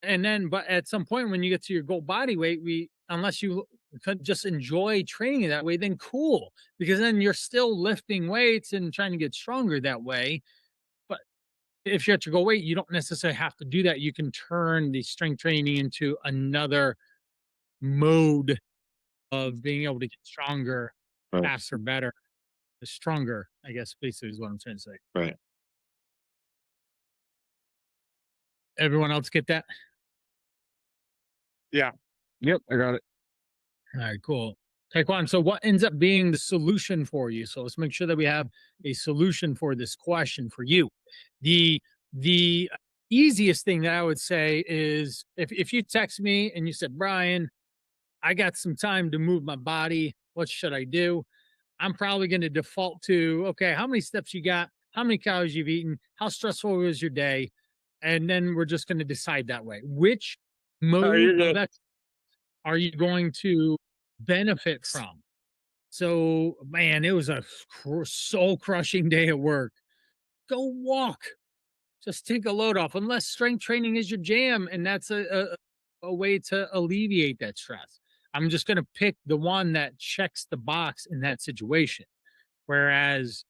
A: And then, but at some point when you get to your goal body weight, unless you could just enjoy training that way, then cool, because then you're still lifting weights and trying to get stronger that way. But if you're at your goal weight, you don't necessarily have to do that. You can turn the strength training into another mode of being able to get stronger,
G: Right.
A: faster, better, stronger, I guess basically is what I'm trying to say.
G: Right.
A: Everyone else get that?
B: Yeah.
E: Yep, I got it.
A: All right, cool. Taekwon, so what ends up being the solution for you? So let's make sure that we have a solution for this question for you. The easiest thing that I would say is if you text me and you said, Brian, I got some time to move my body, what should I do? I'm probably going to default to, okay, how many steps you got? How many calories you've eaten? How stressful was your day? And then we're just going to decide that way. Which mode of exercise are you going to benefit from? So, man, it was a soul crushing day at work. Go walk. Just take a load off, unless strength training is your jam. And that's a way to alleviate that stress. I'm just going to pick the one that checks the box in that situation. Whereas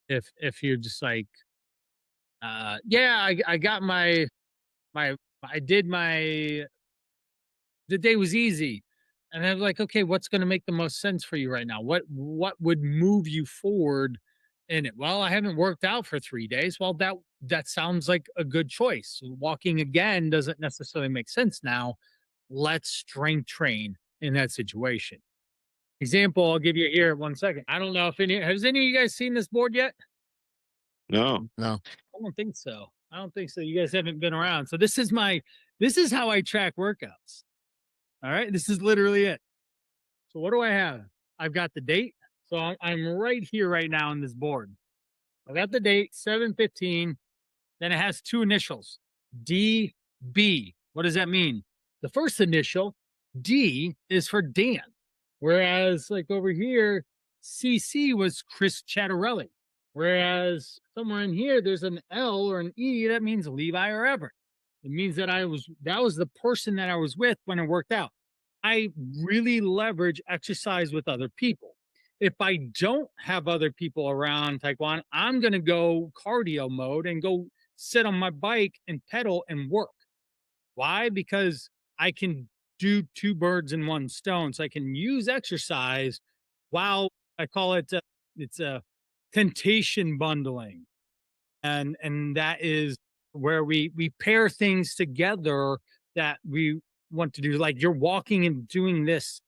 A: if you're just like, yeah, I got I did the day was easy. And I was like, okay, what's going to make the most sense for you right now? What would move you forward in it? Well, I haven't worked out for 3 days. Well, that sounds like a good choice. Walking again doesn't necessarily make sense now. Let's strength train in that situation. Example, I'll give you here 1 second. I don't know if has any of you guys seen this board yet?
G: No.
F: No.
A: I don't think so. I don't think so. You guys haven't been around. So this is how I track workouts. All right. This is literally it. So what do I have? I've got the date. So I'm right here right now on this board. I've got the date, 7/15. Then it has two initials, DB. What does that mean? The first initial, D, is for Dan. Whereas like over here, CC was Chris Chattarelli. Whereas somewhere in here, there's an L or an E, that means Levi or Everett. It means that that was the person that I was with when I worked out. I really leverage exercise with other people. If I don't have other people around Taekwon, I'm going to go cardio mode and go sit on my bike and pedal and work. Why? Because I can do two birds in one stone. So I can use exercise while I call it, it's a temptation bundling. And that is where we pair things together that we want to do. Like you're walking and doing this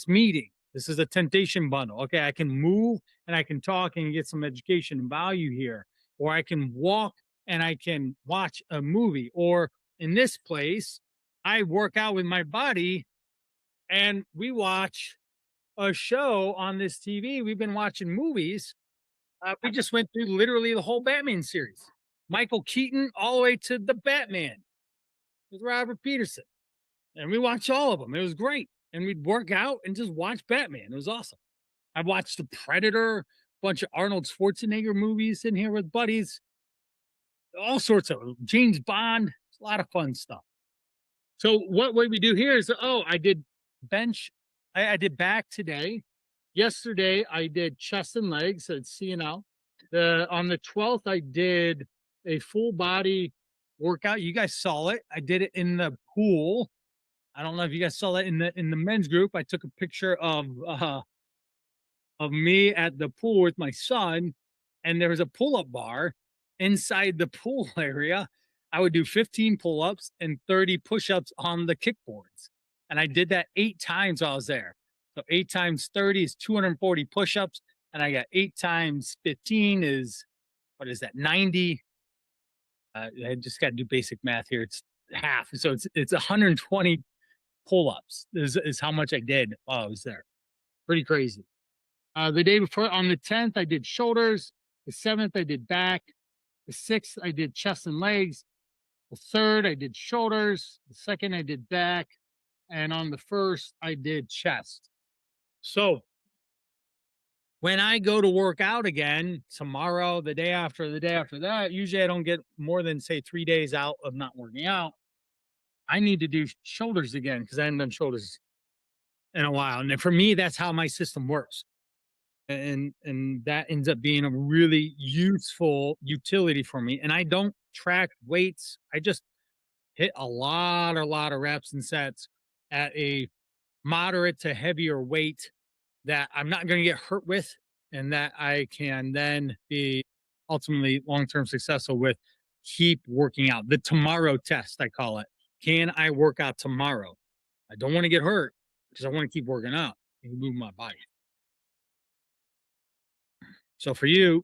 A: meeting. This is a temptation bundle. Okay, I can move and I can talk and get some education and value here. Or I can walk and I can watch a movie. Or in this place, I work out with my body and we watch a show on this TV. We've been watching movies We just went through literally the whole Batman series, Michael Keaton all the way to the Batman with Robert Peterson, and we watched all of them. It was great, and we'd work out and just watch Batman. It was awesome. I watched The Predator, a bunch of Arnold Schwarzenegger movies in here with buddies, all sorts of James Bond. It's a lot of fun stuff. So what we do here is, I did bench, I did back today. Yesterday I did chest and legs at CNL. On the 12th I did a full body workout. You guys saw it. I did it in the pool. I don't know if you guys saw that in the men's group. I took a picture of me at the pool with my son, and there was a pull-up bar inside the pool area. I would do 15 pull-ups and 30 push-ups on the kickboards. And I did that 8 times while I was there. So 8 times 30 is 240 push-ups. And I got 8 times 15 is, what is that, 90? I just got to do basic math here. It's half. So it's 120 pull-ups is how much I did while I was there. Pretty crazy. The day before, on the 10th, I did shoulders. The 7th, I did back. The 6th, I did chest and legs. The 3rd, I did shoulders. The 2nd, I did back. And on the 1st, I did chest. So when I go to work out again tomorrow, the day after that, usually I don't get more than, say, 3 days out of not working out. I need to do shoulders again because I haven't done shoulders in a while. And for me, that's how my system works. And that ends up being a really useful utility for me. And I don't track weights. I just hit a lot of reps and sets at a moderate to heavier weight that I'm not going to get hurt with, and that I can then be ultimately long-term successful with. Keep working out. The tomorrow test, I call it. Can I work out tomorrow? I don't want to get hurt because I want to keep working out and move my body. So for you,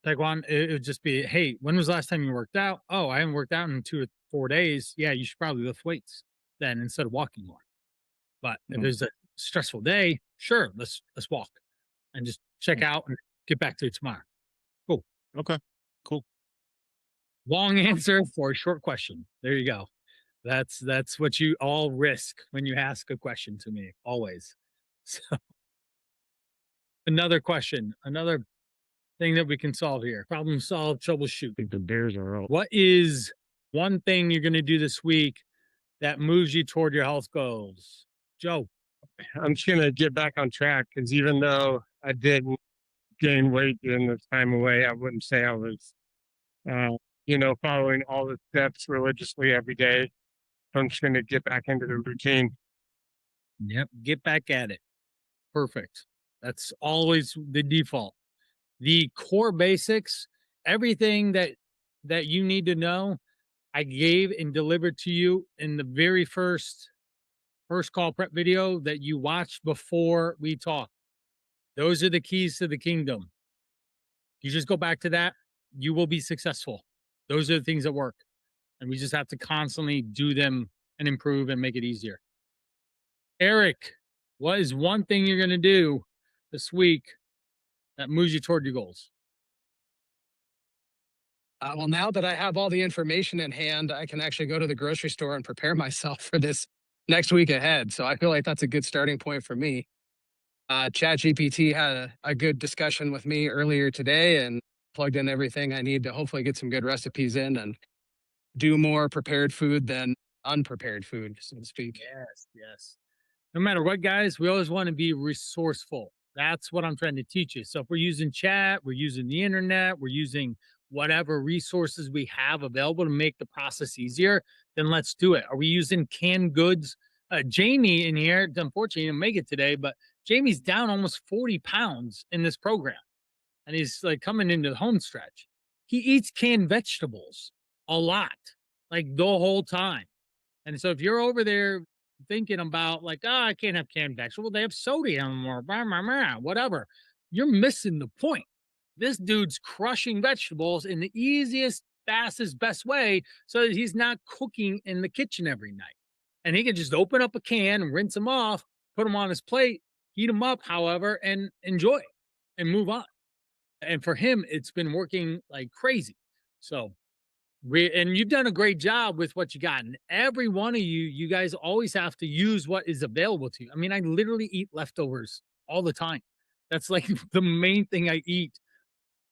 A: Taekwon, it would just be, hey, when was the last time you worked out? Oh, I haven't worked out in 2 or 4 days. Yeah, you should probably lift weights then instead of walking more. But if there's a stressful day, sure, let's walk and just check out and get back to it tomorrow. Cool.
F: Okay. Cool.
A: Long answer for a short question. There you go. That's what you all risk when you ask a question to me, always. So another question, another thing that we can solve here. Problem solve, troubleshoot.
F: I think the Bears are out.
A: What is one thing you're going to do this week that moves you toward your health goals? Joe.
B: I'm just gonna get back on track because even though I didn't gain weight during this time away, I wouldn't say I was, following all the steps religiously every day. I'm just gonna get back into the routine.
A: Yep. Get back at it. Perfect. That's always the default. The core basics, everything that you need to know, I gave and delivered to you in the very first call prep video that you watched before we talked. Those are the keys to the kingdom. You just go back to that, you will be successful. Those are the things that work. And we just have to constantly do them and improve and make it easier. Eric, what is one thing you're going to do this week that moves you toward your goals?
C: Well, now that I have all the information in hand, I can actually go to the grocery store and prepare myself for this next week ahead. So I feel like that's a good starting point for me. ChatGPT had a good discussion with me earlier today and plugged in everything I need to hopefully get some good recipes in and do more prepared food than unprepared food, so to speak.
A: Yes. No matter what, guys, we always want to be resourceful. That's what I'm trying to teach you. So if we're using chat, we're using the internet, we're using whatever resources we have available to make the process easier, then let's do it. Are we using canned goods? Jamie in here, unfortunately, didn't make it today, but Jamie's down almost 40 pounds in this program. And he's like coming into the home stretch. He eats canned vegetables a lot, like the whole time. And so if you're over there thinking about like, oh, I can't have canned vegetables, they have sodium or blah, blah, blah, whatever, you're missing the point. This dude's crushing vegetables in the easiest, fastest, best way so that he's not cooking in the kitchen every night. And he can just open up a can and rinse them off, put them on his plate, heat them up, however, and enjoy and move on. And for him, it's been working like crazy. So and you've done a great job with what you got. And every one of you, you guys always have to use what is available to you. I mean, I literally eat leftovers all the time. That's like the main thing I eat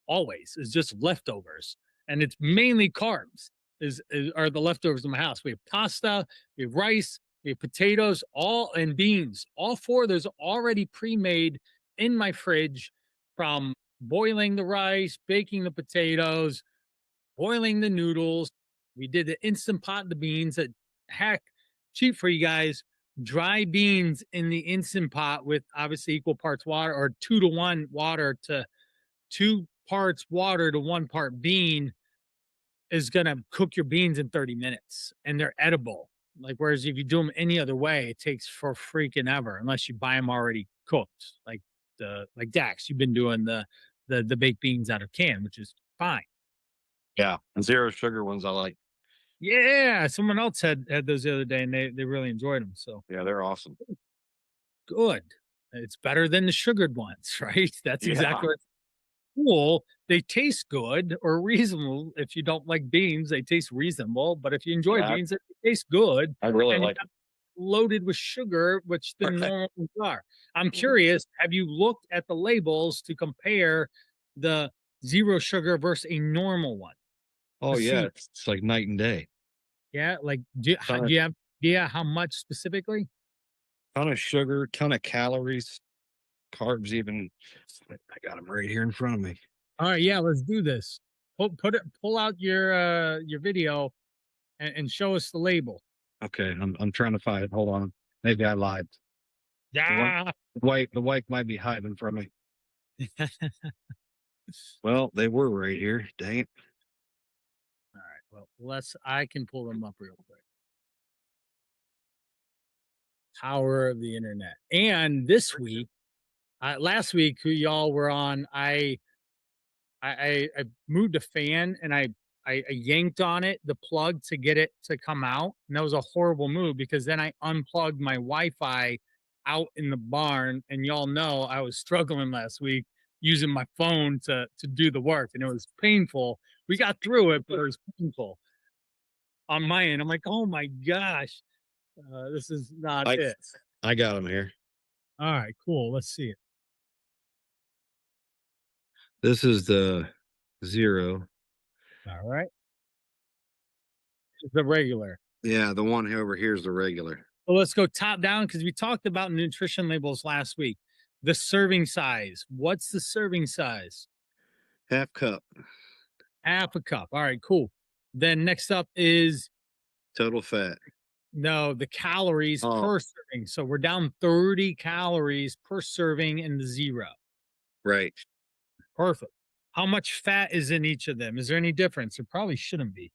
A: always is just leftovers. And it's mainly carbs are the leftovers in my house. We have pasta, we have rice, we have potatoes, all and beans. All four of those already pre-made in my fridge from boiling the rice, baking the potatoes, boiling the noodles. We did the instant pot the beans that heck cheap for you guys. Dry beans in the instant pot with obviously equal parts water or 2 to 1 water to 2 parts water to 1 part bean is gonna cook your beans in 30 minutes and they're edible. Like whereas if you do them any other way, it takes for freaking ever unless you buy them already cooked. Like Dax, you've been doing the baked beans out of can, which is fine.
G: Yeah. And zero sugar ones I like.
A: Yeah, someone else had those the other day, and they really enjoyed them. So
G: Yeah, they're awesome.
A: good. It's better than the sugared ones, right? That's
G: Yeah.
A: exactly what's cool. They taste good or reasonable. If you don't like beans, they taste reasonable. But if you enjoy
G: Yeah,
A: beans, they taste good.
G: I really
A: And
G: like
A: you're not loaded with sugar, which the
G: Right.
A: normal ones are. I'm
G: Mhm.
A: curious, have you looked at the labels to compare the zero sugar versus a normal one?
D: Oh
A: To
D: yeah,
A: see,
D: it's like night and day.
A: yeah, like
G: ton
A: do
G: of
A: you have idea how much specifically?
D: Ton of sugar, ton of calories, carbs even. I got them right here in front of me.
A: All right, yeah, let's do this. Pull out your video and show us the label.
D: Okay, I'm trying to find it. Hold on. Maybe I lied.
A: Yeah.
D: The wife might be hiding from me. Well, they were right here. Dang it.
A: All right. Well, I can pull them up real quick. Power of the internet. And this week, last week, who y'all were on, I moved a fan and I yanked on it, the plug to get it to come out. And that was a horrible move because then I unplugged my Wi-Fi out in the barn. And y'all know I was struggling last week using my phone to do the work. And it was painful. We got through it, but it was painful on my end. I'm like, oh my gosh, this is not
D: I
A: it.
D: I got them here.
A: All right, cool. Let's see it.
D: This is the zero.
A: All right. The regular.
D: Yeah, the one over here is the regular.
A: Well, let's go top down because we talked about nutrition labels last week. The serving size. What's the serving size?
D: Half cup.
A: Half a cup. All right, cool. Then next up is
D: Total fat.
A: no, the calories
D: Oh.
A: per serving. So we're down 30 calories per serving in the zero.
D: Right.
A: Perfect. How much fat is in each of them? Is there any difference? There probably shouldn't be.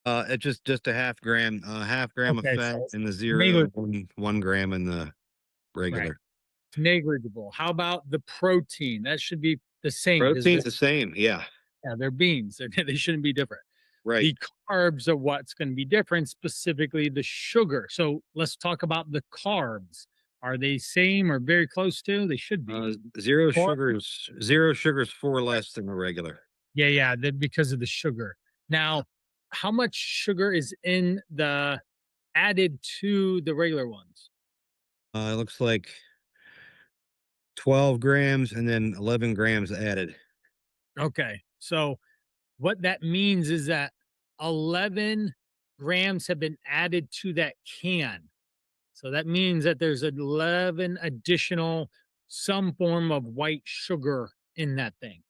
D: It's just a half gram of
A: Okay,
D: fat
A: so
D: in the zero,
A: negligible.
D: 1 gram in the regular.
A: Right. Negligible. How about the protein? That should be the same.
D: Protein's the same. Yeah.
A: Yeah, they're beans. They shouldn't be different.
D: Right.
A: The carbs are what's going to be different, specifically the sugar. So let's talk about the carbs. Are they same or very close to? They should be.
D: Zero
A: Four-
D: sugar is 4 less than the regular.
A: Yeah, because of the sugar. Now, how much sugar is in the added to the regular ones?
D: It looks like 12 grams and then 11 grams added.
A: Okay, so what that means is that 11 grams have been added to that can. So that means that there's 11 additional some form of white sugar in that thing.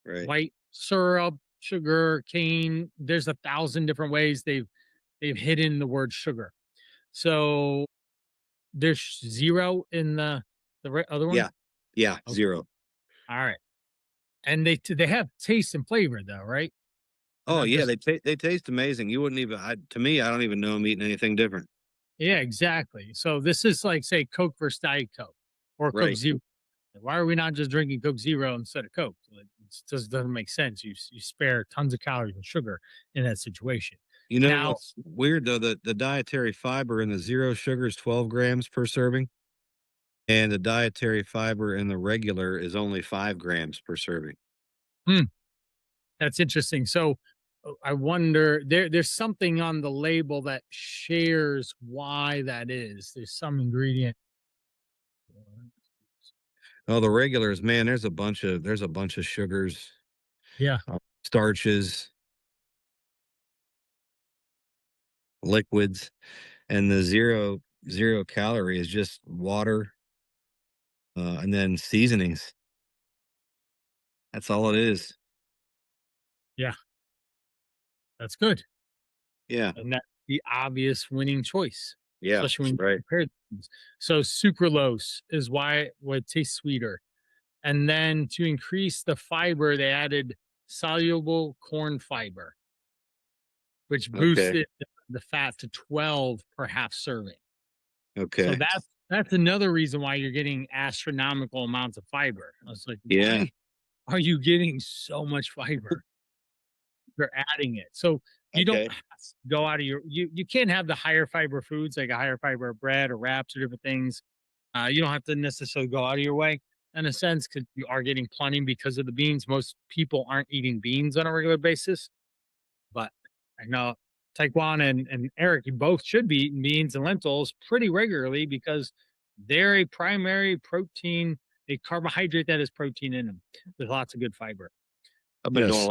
D: Right.
A: White syrup, sugar, cane. There's 1,000 different ways they've hidden the word sugar. So there's zero in the other one.
D: Yeah. Yeah.
A: Okay.
D: 0.
A: All right. And they have taste and flavor though, right?
D: Oh
A: Not
D: yeah,
A: just-
D: they taste amazing. You wouldn't even. To me, I don't even know I'm eating anything different.
A: Yeah, exactly. So this is like say Coke versus Diet Coke or Coke
D: Right.
A: Zero. Why are we not just drinking Coke Zero instead of Coke? It just doesn't make sense. You spare tons of calories and sugar in that situation.
D: You know
A: Now-
D: what's weird though? The dietary fiber in the zero sugar is 12 grams per serving, and the dietary fiber in the regular is only 5 grams per serving.
A: That's interesting. So I wonder there's something on the label that shares why that is. There's some ingredient.
G: Oh, the regulars, man, there's a bunch of sugars,
A: Yeah.
G: starches, liquids, and the zero calorie is just water, and then seasonings. That's all it is.
A: Yeah. That's good.
G: Yeah.
A: And that's the obvious winning choice,
G: Yeah.
A: especially when you
G: Right.
A: compare things. So sucralose is why what tastes sweeter. And then to increase the fiber, they added soluble corn fiber, which
G: Okay.
A: boosted the fat to 12 per half serving. So
G: Okay.
A: that's another reason why you're getting astronomical amounts of fiber. I was like,
G: Yeah.
A: why are you getting so much fiber? They're adding it. So you don't
G: Okay.
A: have to go out of you can't have the higher fiber foods like a higher fiber bread or wraps or different things. You don't have to necessarily go out of your way in a sense because you are getting plenty because of the beans. Most people aren't eating beans on a regular basis, but I know Taekwon and Eric, you both should be eating beans and lentils pretty regularly because they're a primary protein, a carbohydrate that has protein in them with lots of good fiber.
G: I've been doing
F: Yes.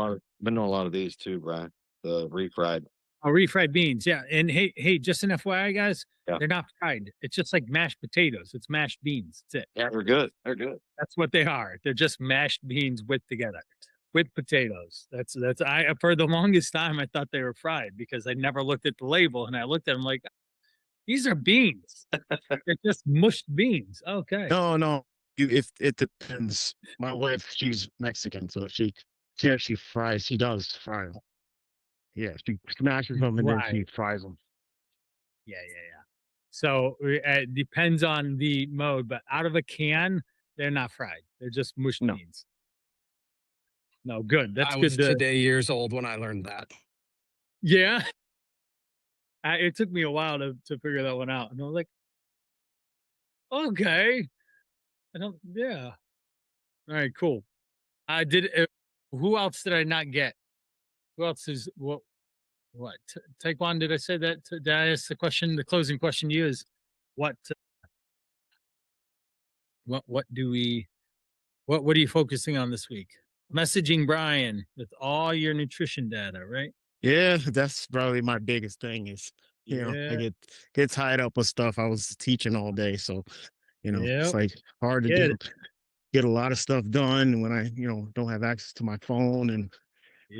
G: a lot of these too, Brian. The refried.
A: Oh, refried beans, yeah. And hey, just an FYI, guys,
G: Yeah.
A: they're not fried. It's just like mashed potatoes. It's mashed beans. That's it.
G: Yeah, they're good. They're good.
A: That's what they are. They're just mashed beans whipped together with potatoes. That's I for the longest time I thought they were fried because I never looked at the label and I looked at them like these are beans. They're just mushed beans. Okay.
F: No. If it depends. My wife, she's Mexican, so she actually fries. She does fry them. Yeah, she smashes them and then
A: Right.
F: she fries them.
A: Yeah. So it depends on the mode, but out of a can, they're not fried. They're just mushed
G: No.
A: beans. No, good. That's
C: I
A: good
C: was
A: to
C: today years old when I learned that.
A: yeah. It took me a while to figure that one out. And I was like, okay. I don't yeah. All right, cool. I did who else did I not get? Who else is what Taekwon, did I say that? Did I ask the question? The closing question to you is what what do we what are you focusing on this week? Messaging Brian with all your nutrition data, right?
F: Yeah, that's probably my biggest thing is, I
A: Yeah.
F: get tied up with stuff. I was teaching all day, so it's
A: Yep.
F: like hard to
A: Get it.
F: get a lot of stuff done when I, don't have access to my phone and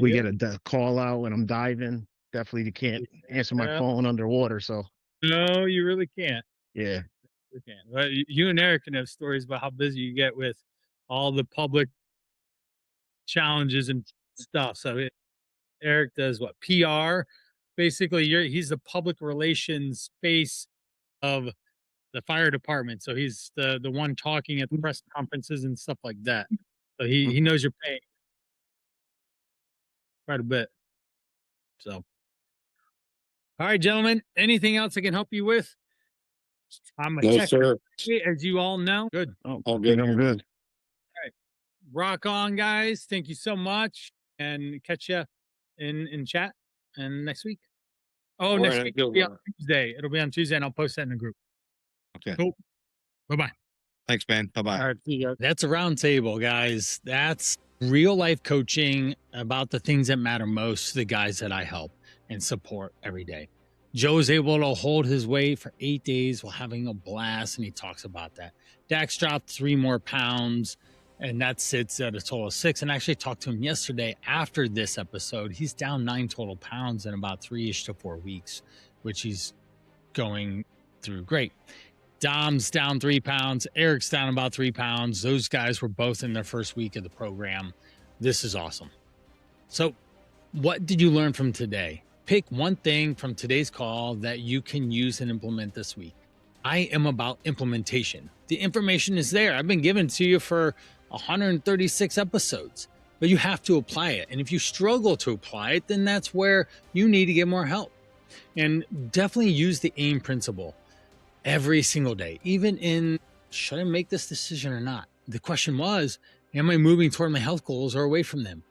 F: we
A: Yep.
F: get a call out when I'm diving. Definitely can't answer my
A: Yeah.
F: phone underwater. So
A: No, you really can't.
F: yeah.
A: You can't. Well, you and Eric can have stories about how busy you get with all the public challenges and stuff. So Eric does what PR. Basically, he's the public relations face of the fire department. So he's the one talking at the press conferences and stuff like that. So he knows your pain quite a bit. So, all right, gentlemen. Anything else I can help you with? I'm a
G: No,
A: check,
G: sir.
A: as you all know. Good.
F: Oh,
G: All good.
F: I'm good.
A: Rock on, guys. Thank you so much, and catch you in chat and next week. Oh,
G: All
A: next
G: right,
A: week
G: good
A: it'll be on
G: one.
A: Tuesday. It'll be on Tuesday, and I'll post that in the group.
G: Okay.
A: Cool. Bye bye.
G: Thanks, man. Bye bye.
A: All right, see you guys. That's a roundtable, guys. That's real life coaching about the things that matter most to the guys that I help and support every day. Joe is able to hold his weight for 8 days while having a blast, and he talks about that. Dax dropped 3 more pounds, and that sits at a total of 6. And I actually talked to him yesterday after this episode. He's down 9 total pounds in about 3-ish to 4 weeks, which he's going through great. Dom's down 3 pounds. Eric's down about 3 pounds. Those guys were both in their first week of the program. This is awesome. So, what did you learn from today? Pick one thing from today's call that you can use and implement this week. I am about implementation. The information is there. I've been given to you for 136 episodes, but you have to apply it. And if you struggle to apply it, then that's where you need to get more help. And definitely use the AIM principle every single day, even in should I make this decision or not? The question was, Am I moving toward my health goals or away from them?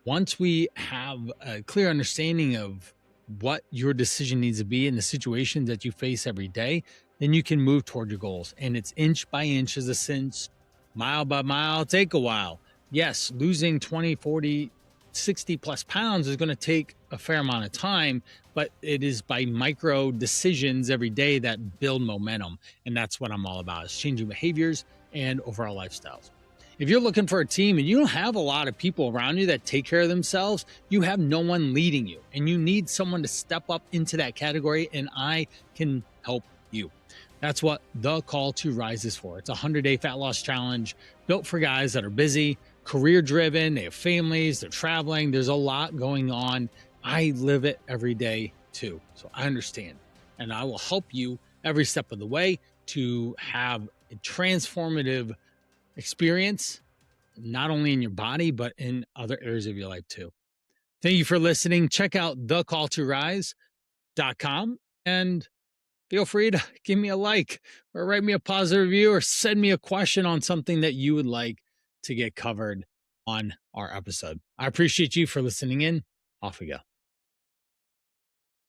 A: Once we have a clear understanding of what your decision needs to be in the situations that you face every day, then you can move toward your goals. And it's inch by inch as a sense, mile by mile, take a while. Yes, losing 20, 40, 60 plus pounds is going to take a fair amount of time, but it is by micro decisions every day that build momentum. And that's what I'm all about, is changing behaviors and overall lifestyles. If you're looking for a team and you don't have a lot of people around you that take care of themselves, you have no one leading you, and you need someone to step up into that category, and I can help you. That's what the Call to Rise is for. It's a 100-day fat loss challenge built for guys that are busy, career driven, they have families, they're traveling, there's a lot going on. I live it every day too, so I understand. And I will help you every step of the way to have a transformative experience, not only in your body, but in other areas of your life too. Thank you for listening. Check out thecalltorise.com and feel free to give me a like or write me a positive review or send me a question on something that you would like to get covered on our episode. I appreciate you for listening in. Off we go.